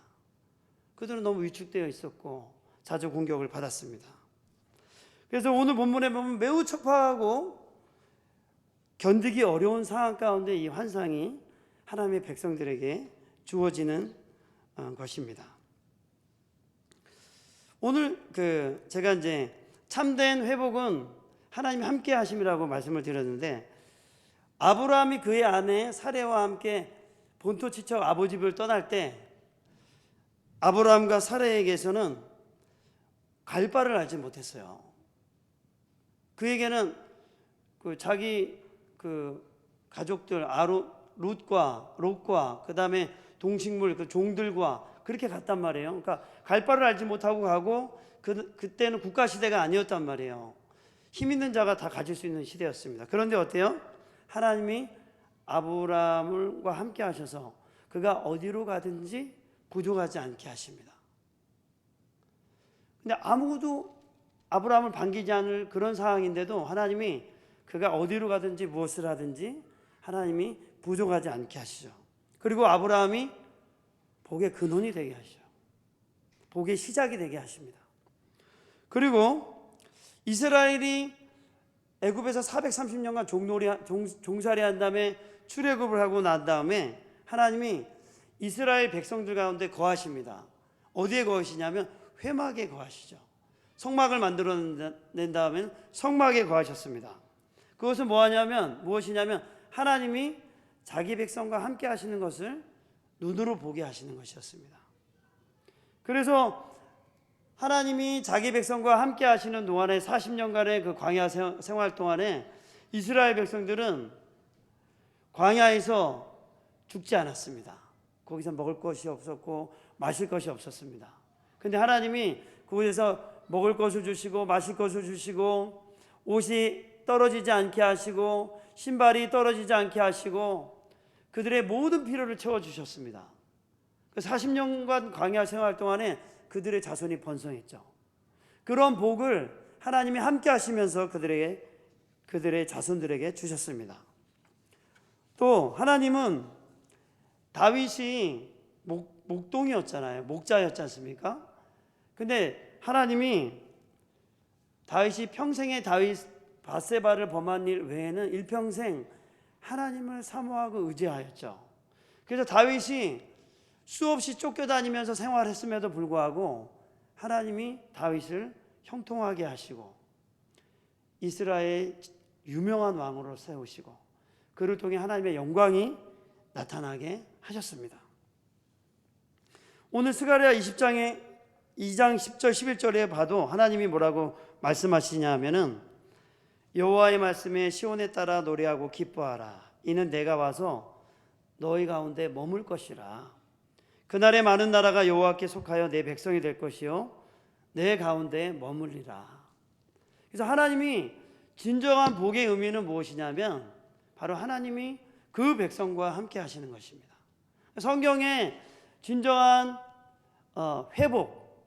그들은 너무 위축되어 있었고 자주 공격을 받았습니다. 그래서 오늘 본문에 보면 매우 척박하고 견디기 어려운 상황 가운데 이 환상이 하나님의 백성들에게 주어지는 것입니다. 오늘 제가 이제 참된 회복은 하나님이 함께 하심이라고 말씀을 드렸는데 아브라함이 그의 아내 사레와 함께 본토 친척 아버지 집을 떠날 때 아브라함과 사레에게서는 갈 바를 알지 못했어요. 그에게는 자기 가족들 롯과 그 다음에 동식물 종들과 그렇게 갔단 말이에요. 그러니까 갈 바를 알지 못하고 가고 그때는 국가 시대가 아니었단 말이에요. 힘 있는 자가 다 가질 수 있는 시대였습니다. 그런데 어때요? 하나님이 아브라함과 함께 하셔서 그가 어디로 가든지 부족하지 않게 하십니다. 근데 아무도 아브라함을 반기지 않을 그런 상황인데도 하나님이 그가 어디로 가든지 무엇을 하든지 하나님이 부족하지 않게 하시죠. 그리고 아브라함이 복의 근원이 되게 하시죠. 복의 시작이 되게 하십니다. 그리고 이스라엘이 애굽에서 430년간 종살이 한 다음에 출애굽을 하고 난 다음에 하나님이 이스라엘 백성들 가운데 거하십니다. 어디에 거하시냐면 회막에 거하시죠. 성막을 만들어낸 다음에 성막에 거하셨습니다. 그것은 무엇이냐면 하나님이 자기 백성과 함께 하시는 것을 눈으로 보게 하시는 것이었습니다. 그래서 하나님이 자기 백성과 함께 하시는 동안에 40년간의 그 광야 생활 동안에 이스라엘 백성들은 광야에서 죽지 않았습니다. 거기서 먹을 것이 없었고 마실 것이 없었습니다. 근데 하나님이 그곳에서 먹을 것을 주시고 마실 것을 주시고 옷이 떨어지지 않게 하시고 신발이 떨어지지 않게 하시고 그들의 모든 필요를 채워주셨습니다. 40년간 광야 생활 동안에 그들의 자손이 번성했죠. 그런 복을 하나님이 함께 하시면서 그들의 자손들에게 주셨습니다. 또 하나님은 다윗이 목동이었잖아요. 목자였지 않습니까? 근데 하나님이 다윗이 평생에 밧세바를 범한 일 외에는 일평생 하나님을 사모하고 의지하였죠. 그래서 다윗이 수없이 쫓겨다니면서 생활했음에도 불구하고 하나님이 다윗을 형통하게 하시고 이스라엘의 유명한 왕으로 세우시고 그를 통해 하나님의 영광이 나타나게 하셨습니다. 오늘 스가랴 20장에 2장 10절 11절에 봐도 하나님이 뭐라고 말씀하시냐 하면은 여호와의 말씀에 시온에 따라 노래하고 기뻐하라. 이는 내가 와서 너희 가운데 머물 것이라. 그날에 많은 나라가 여호와께 속하여 내 백성이 될 것이요 내 가운데 머물리라. 그래서 하나님이 진정한 복의 의미는 무엇이냐면 바로 하나님이 그 백성과 함께 하시는 것입니다. 성경에 진정한 회복,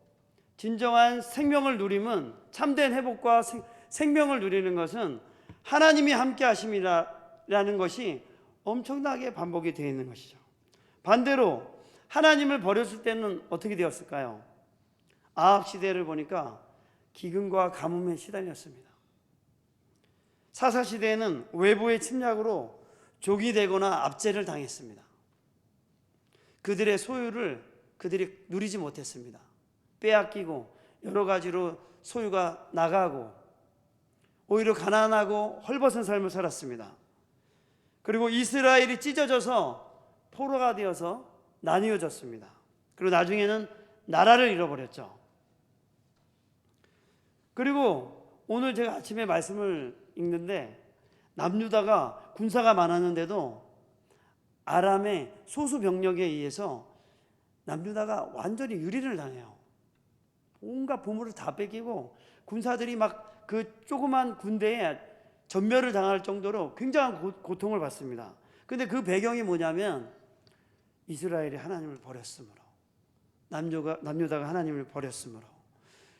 진정한 생명을 누림은 참된 회복과 생명을 누리는 것은 하나님이 함께 하심이라는 것이 엄청나게 반복이 되어 있는 것이죠. 반대로 하나님을 버렸을 때는 어떻게 되었을까요? 아합 시대를 보니까 기근과 가뭄에 시달렸습니다. 사사 시대에는 외부의 침략으로 족이 되거나 압제를 당했습니다. 그들의 소유를 그들이 누리지 못했습니다. 빼앗기고 여러 가지로 소유가 나가고 오히려 가난하고 헐벗은 삶을 살았습니다. 그리고 이스라엘이 찢어져서 포로가 되어서 나뉘어졌습니다. 그리고 나중에는 나라를 잃어버렸죠. 그리고 오늘 제가 아침에 말씀을 읽는데 남유다가 군사가 많았는데도 아람의 소수 병력에 의해서 남유다가 완전히 유리를 당해요. 온갖 보물을 다 뺏기고 군사들이 막 그 조그만 군대에 전멸을 당할 정도로 굉장한 고통을 받습니다. 근데 그 배경이 뭐냐면 이스라엘이 하나님을 버렸으므로, 남유다가 하나님을 버렸으므로.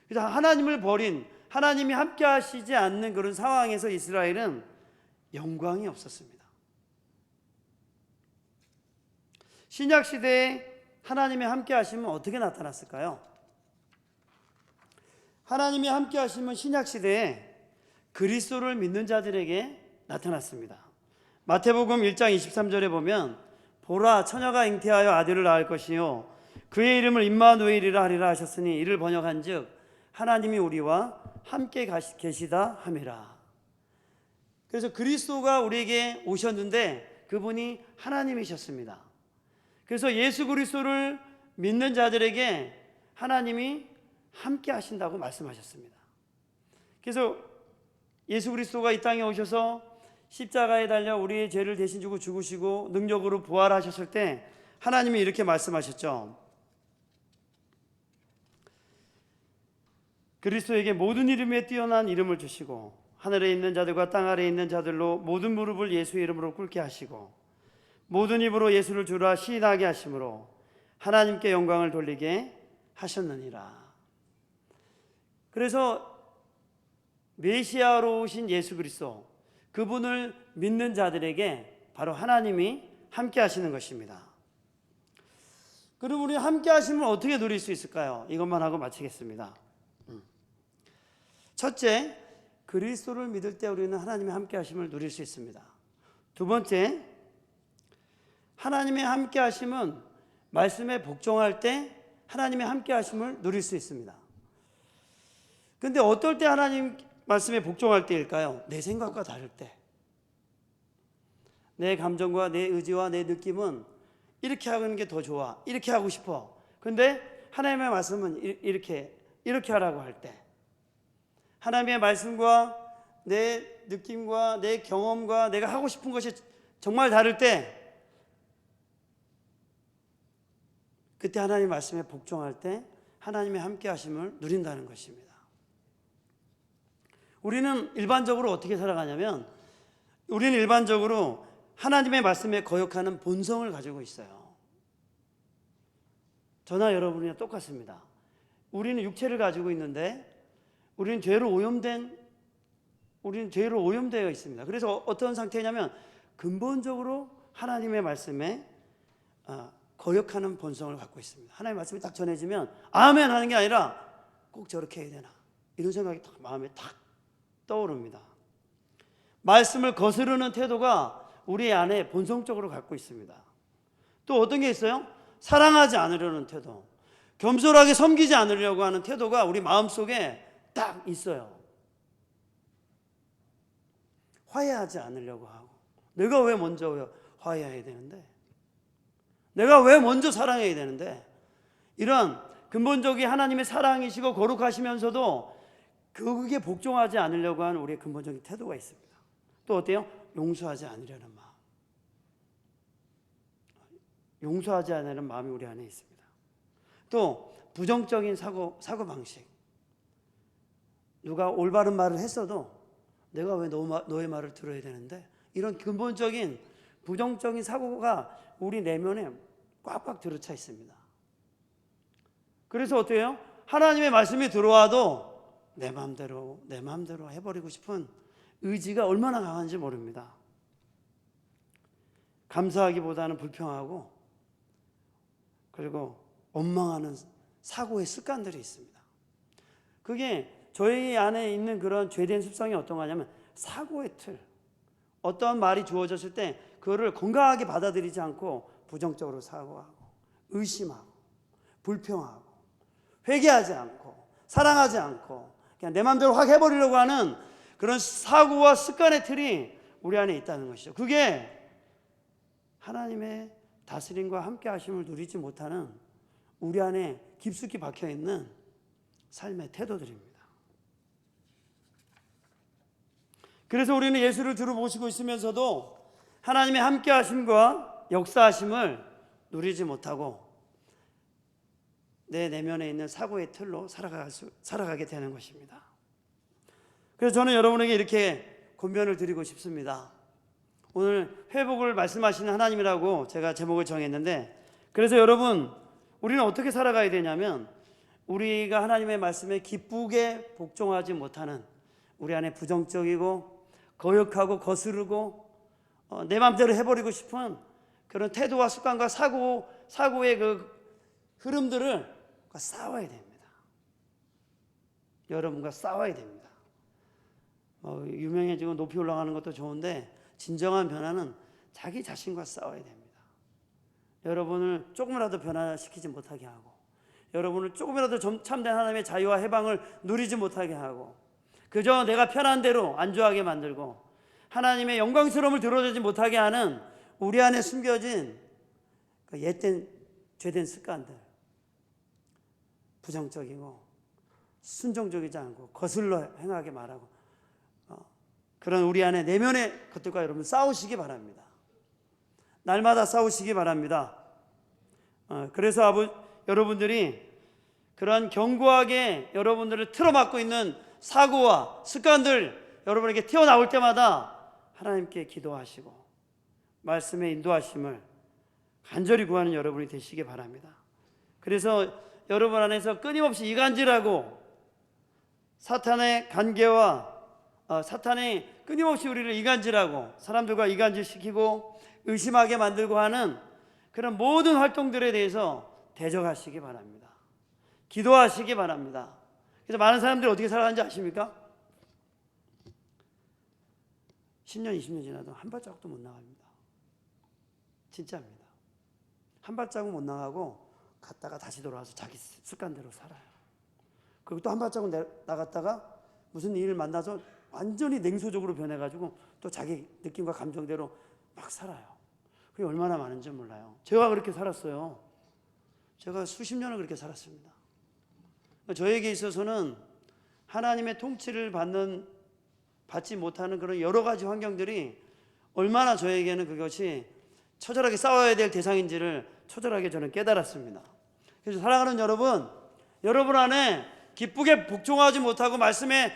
그래서 하나님을 버린, 하나님이 함께 하시지 않는 그런 상황에서 이스라엘은 영광이 없었습니다. 신약 시대에 하나님이 함께 하시면 어떻게 나타났을까요? 하나님이 함께 하시면 신약 시대에 그리스도를 믿는 자들에게 나타났습니다. 마태복음 1장 23절에 보면 보라 처녀가 잉태하여 아들을 낳을 것이요 그의 이름을 임마누엘이라 하리라 하셨으니 이를 번역한즉 하나님이 우리와 함께 계시다 함이라. 그래서 그리스도가 우리에게 오셨는데 그분이 하나님이셨습니다. 그래서 예수 그리스도를 믿는 자들에게 하나님이 함께 하신다고 말씀하셨습니다. 그래서 예수 그리스도가 이 땅에 오셔서 십자가에 달려 우리의 죄를 대신 주고 죽으시고 능력으로 부활하셨을 때 하나님이 이렇게 말씀하셨죠. 그리스도에게 모든 이름에 뛰어난 이름을 주시고 하늘에 있는 자들과 땅 아래에 있는 자들로 모든 무릎을 예수의 이름으로 꿇게 하시고 모든 입으로 예수를 주라 시인하게 하심으로 하나님께 영광을 돌리게 하셨느니라. 그래서 메시아로 오신 예수 그리스도, 그분을 믿는 자들에게 바로 하나님이 함께 하시는 것입니다. 그럼 우리 함께 하심을 어떻게 누릴 수 있을까요? 이것만 하고 마치겠습니다. 첫째, 그리스도를 믿을 때 우리는 하나님의 함께 하심을 누릴 수 있습니다. 두 번째, 하나님의 함께 하심은 말씀에 복종할 때 하나님의 함께 하심을 누릴 수 있습니다. 근데 어떨 때 하나님 말씀에 복종할 때일까요? 내 생각과 다를 때. 내 감정과 내 의지와 내 느낌은 이렇게 하는 게 더 좋아, 이렇게 하고 싶어. 근데 하나님의 말씀은 이렇게 하라고 할 때, 하나님의 말씀과 내 느낌과 내 경험과 내가 하고 싶은 것이 정말 다를 때, 그때 하나님의 말씀에 복종할 때 하나님의 함께 하심을 누린다는 것입니다. 우리는 일반적으로 어떻게 살아가냐면, 우리는 일반적으로 하나님의 말씀에 거역하는 본성을 가지고 있어요. 저나 여러분이랑 똑같습니다. 우리는 육체를 가지고 있는데 우리는 죄로 오염되어 있습니다. 그래서 어떤 상태냐면 근본적으로 하나님의 말씀에 거역하는 본성을 갖고 있습니다. 하나님의 말씀이 딱 전해지면 아멘 하는 게 아니라 꼭 저렇게 해야 되나, 이런 생각이 딱 마음에 탁 떠오릅니다. 말씀을 거스르는 태도가 우리 안에 본성적으로 갖고 있습니다. 또 어떤 게 있어요? 사랑하지 않으려는 태도, 겸손하게 섬기지 않으려고 하는 태도가 우리 마음속에 딱 있어요. 화해하지 않으려고 하고, 내가 왜 먼저 화해해야 되는데, 내가 왜 먼저 사랑해야 되는데, 이런 근본적인 하나님의 사랑이시고 거룩하시면서도 그게 복종하지 않으려고 하는 우리의 근본적인 태도가 있습니다. 또 어때요? 용서하지 않으려는 마음. 용서하지 않으려는 마음이 우리 안에 있습니다. 또 부정적인 사고방식. 누가 올바른 말을 했어도 내가 왜 너의 말을 들어야 되는데, 이런 근본적인 부정적인 사고가 우리 내면에 꽉꽉 들어차 있습니다. 그래서 어때요? 하나님의 말씀이 들어와도 내 마음대로 해버리고 싶은 의지가 얼마나 강한지 모릅니다. 감사하기보다는 불평하고, 그리고 원망하는 사고의 습관들이 있습니다. 그게 저희 안에 있는 그런 죄된 습성이 어떤 거냐면 사고의 틀. 어떤 말이 주어졌을 때 그거를 건강하게 받아들이지 않고 부정적으로 사고하고, 의심하고, 불평하고, 회개하지 않고, 사랑하지 않고, 그냥 내 마음대로 확 해버리려고 하는 그런 사고와 습관의 틀이 우리 안에 있다는 것이죠. 그게 하나님의 다스림과 함께 하심을 누리지 못하는 우리 안에 깊숙이 박혀있는 삶의 태도들입니다. 그래서 우리는 예수를 주로 모시고 있으면서도 하나님의 함께 하심과 역사하심을 누리지 못하고 내 내면에 있는 사고의 틀로 살아가게 되는 것입니다. 그래서 저는 여러분에게 이렇게 권면을 드리고 싶습니다. 오늘 회복을 말씀하시는 하나님이라고 제가 제목을 정했는데, 그래서 여러분, 우리는 어떻게 살아가야 되냐면, 우리가 하나님의 말씀에 기쁘게 복종하지 못하는 우리 안에 부정적이고 거역하고 거스르고 내 마음대로 해버리고 싶은 그런 태도와 습관과 사고의 그 흐름들을 싸워야 됩니다. 여러분과 싸워야 됩니다. 유명해지고 높이 올라가는 것도 좋은데 진정한 변화는 자기 자신과 싸워야 됩니다. 여러분을 조금이라도 변화시키지 못하게 하고, 여러분을 조금이라도 참된 하나님의 자유와 해방을 누리지 못하게 하고, 그저 내가 편한 대로 안주하게 만들고 하나님의 영광스러움을 드러내지 못하게 하는 우리 안에 숨겨진 그 옛된 죄된 습관들, 부정적이고 순종적이지 않고 거슬러 행하게 말하고, 그런 우리 안에 내면의 것들과 여러분 싸우시기 바랍니다. 날마다 싸우시기 바랍니다. 그래서 여러분들이 그런 견고하게 여러분들을 틀어막고 있는 사고와 습관들 여러분에게 튀어나올 때마다 하나님께 기도하시고 말씀의 인도하심을 간절히 구하는 여러분이 되시기 바랍니다. 그래서 여러분 안에서 끊임없이 이간질하고 사탄의 관계와 사탄이 끊임없이 우리를 이간질하고 사람들과 이간질시키고 의심하게 만들고 하는 그런 모든 활동들에 대해서 대적하시기 바랍니다. 기도하시기 바랍니다. 그래서 많은 사람들이 어떻게 살아가는지 아십니까? 10년, 20년 지나도 한 발자국도 못 나갑니다. 진짜입니다. 한 발자국 못 나가고 갔다가 다시 돌아와서 자기 습관대로 살아요. 그리고 또 한 발자국 나갔다가 무슨 일을 만나서 완전히 냉소적으로 변해가지고 또 자기 느낌과 감정대로 막 살아요. 그게 얼마나 많은지 몰라요. 제가 그렇게 살았어요. 제가 수십 년을 그렇게 살았습니다. 저에게 있어서는 하나님의 통치를 받지 못하는 그런 여러 가지 환경들이 얼마나 저에게는 그것이 처절하게 싸워야 될 대상인지를 처절하게 저는 깨달았습니다. 그래서 사랑하는 여러분 안에 기쁘게 복종하지 못하고 말씀을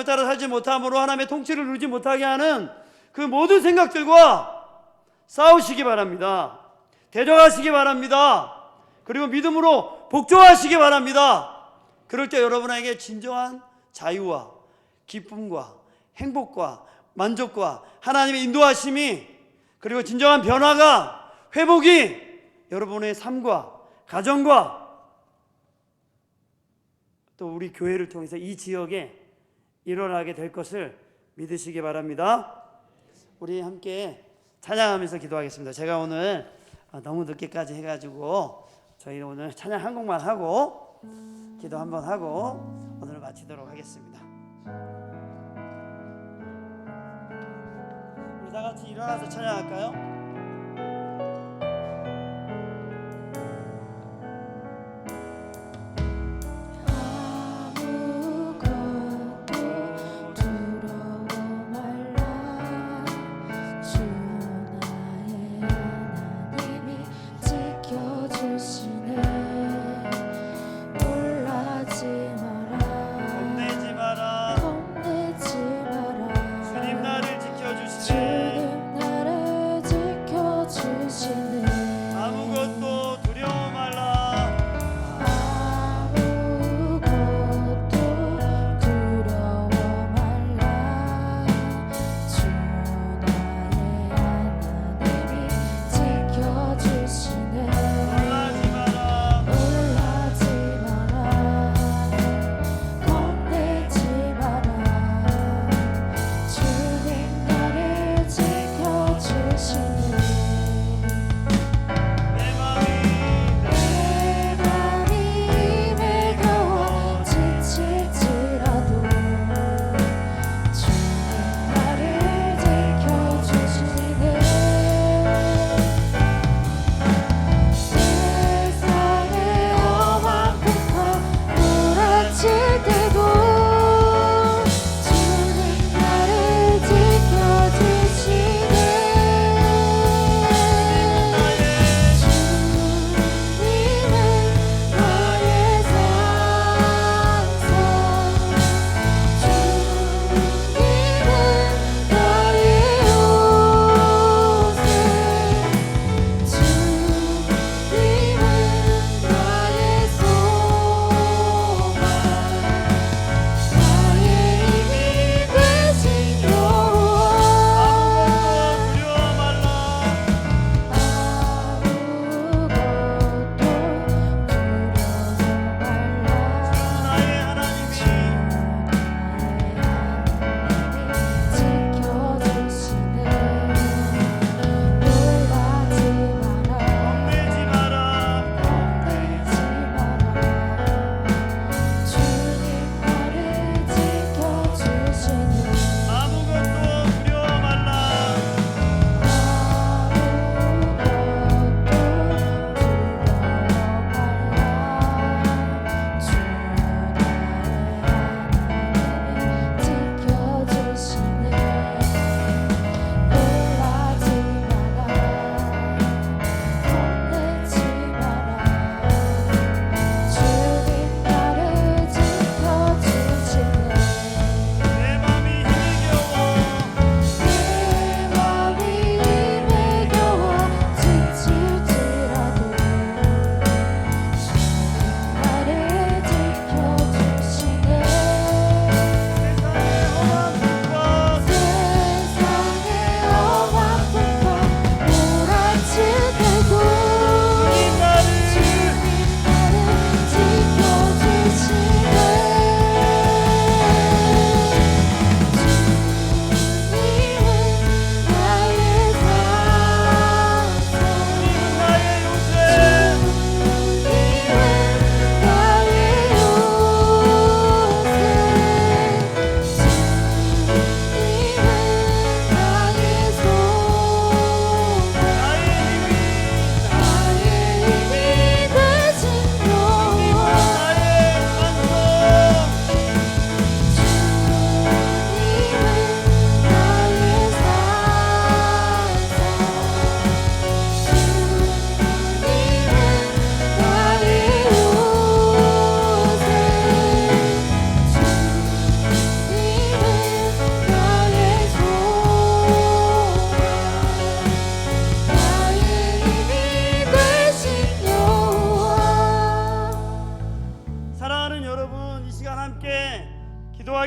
따라 살지 못함으로 하나님의 통치를 누리지 못하게 하는 그 모든 생각들과 싸우시기 바랍니다. 대적하시기 바랍니다. 그리고 믿음으로 복종하시기 바랍니다. 그럴 때 여러분에게 진정한 자유와 기쁨과 행복과 만족과 하나님의 인도하심이 그리고 진정한 변화가 회복이 여러분의 삶과 가정과 또 우리 교회를 통해서 이 지역에 일어나게 될 것을 믿으시기 바랍니다. 우리 함께 찬양하면서 기도하겠습니다. 제가 오늘 너무 늦게까지 해가지고 저희 오늘 찬양 한 곡만 하고 기도 한번 하고 오늘 마치도록 하겠습니다. 우리 다 같이 일어나서 찬양할까요? 주님 나를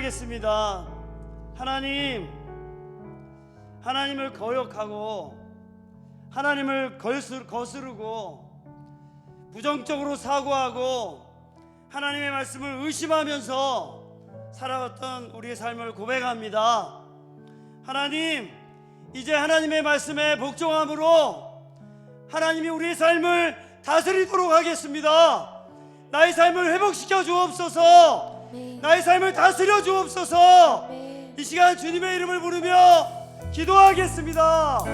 기도하겠습니다. 하나님을 거역하고 하나님을 거스르고 부정적으로 사고하고 하나님의 말씀을 의심하면서 살아왔던 우리의 삶을 고백합니다. 하나님, 이제 하나님의 말씀에 복종함으로 하나님이 우리의 삶을 다스리도록 하겠습니다. 나의 삶을 회복시켜 주옵소서. 나의 삶을 다스려 주옵소서. 이 시간 주님의 이름을 부르며 기도하겠습니다.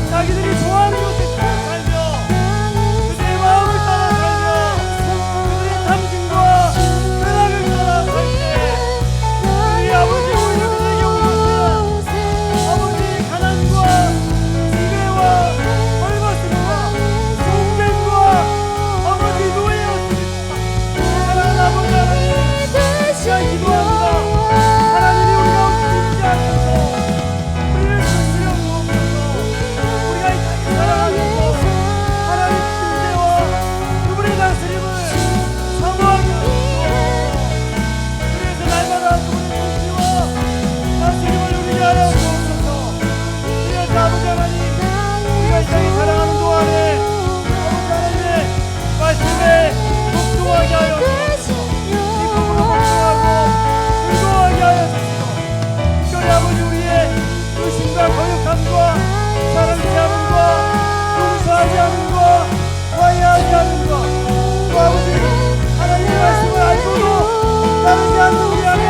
자기들이 좋아하는 곳에 살며 그들의 마음을 따라 살며 그들의 탐심과 쾌락을 따라 살 때 우리 아버지 오히려 그들에게 오는 아버지 가난과 지배와 벌거벗음과 종된과 아버지 노예였습니다. 사랑하는 아버지 하나님, 시간 기도합니다. 하나님이 우리 가운데 있지 않아서 우리를 주시려 주옵소서. 우리가 이 땅에 살아가면서 하나님 임재와 그분의 다스림을 사모하게 하옵소서. 그래서 날마다 그분의 통치와 다스림을 누리게 하여 주옵소서. 그래서 아버지 하나님, 우리가 이 땅에 살아가는 동안에 아버지 하나님의 말씀에 복종하게 하여 주옵소서. 기쁨으로 복종하고 즐거워하게 하여 주옵소서. 특별히 아버지 우리의 의심과 거역함과 사랑치 않음과 용서하지 않음과 화해하지 않음과 또 아버지 하나님의 말씀을 알고도 따르지 않는 우리 안에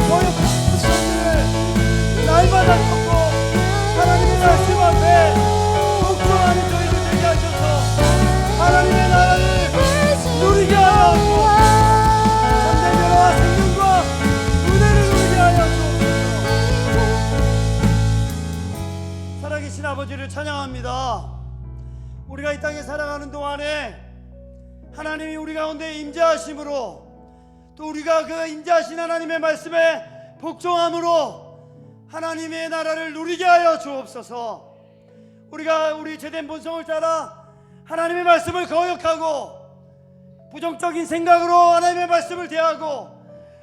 거역한 것들을 날마다 걷고 하나님의 말씀 앞에 복종하는 저희들 되게 하셔서 하나님의 나라를 누리게 하여 주옵소서. 참된 변화와 생명과 은혜를 누리게 하여 주옵소서. 살아계신 아버지를 찬양합니다. 우리가 이 땅에 살아가는 동안에 하나님이 우리 가운데 임재하심으로 또 우리가 그 임재하신 하나님의 말씀에 복종함으로 하나님의 나라를 누리게 하여 주옵소서. 우리가 우리 죄된 본성을 따라 하나님의 말씀을 거역하고 부정적인 생각으로 하나님의 말씀을 대하고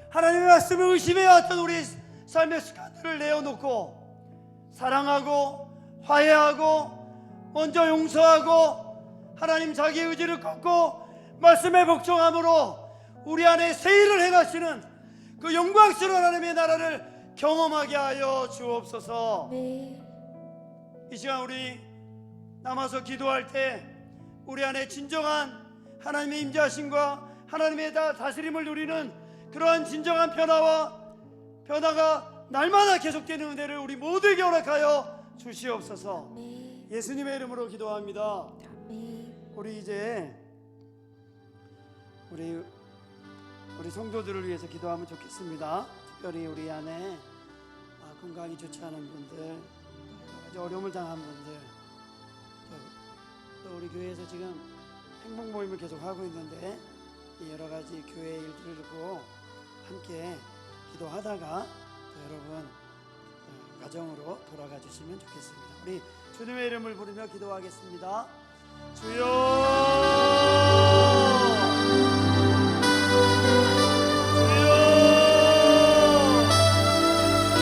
하나님의 말씀을 의심해왔던 우리 삶의 습관들을 내어놓고 사랑하고 화해하고 먼저 용서하고 하나님 자기의 의지를 꺾고 말씀에 복종함으로 우리 안에 새 일을 행하시는 그 영광스러운 하나님의 나라를 경험하게 하여 주옵소서. 이 시간 우리 남아서 기도할 때 우리 안에 진정한 하나님의 임재하심과 하나님의 다스림을 누리는 그러한 진정한 변화가 날마다 계속되는 은혜를 우리 모두에게 허락하여 주시옵소서. 예수님의 이름으로 기도합니다. 우리 이제 우리 성도들을 위해서 기도하면 좋겠습니다. 특별히 우리 안에 건강이 좋지 않은 분들, 여러 가지 어려움을 당한 분들, 또 우리 교회에서 지금 행복 모임을 계속 하고 있는데 이 여러 가지 교회 일들을 두고 함께 기도하다가 또 여러분 가정으로 돌아가 주시면 좋겠습니다. 우리 주님의 이름을 부르며 기도하겠습니다. 주여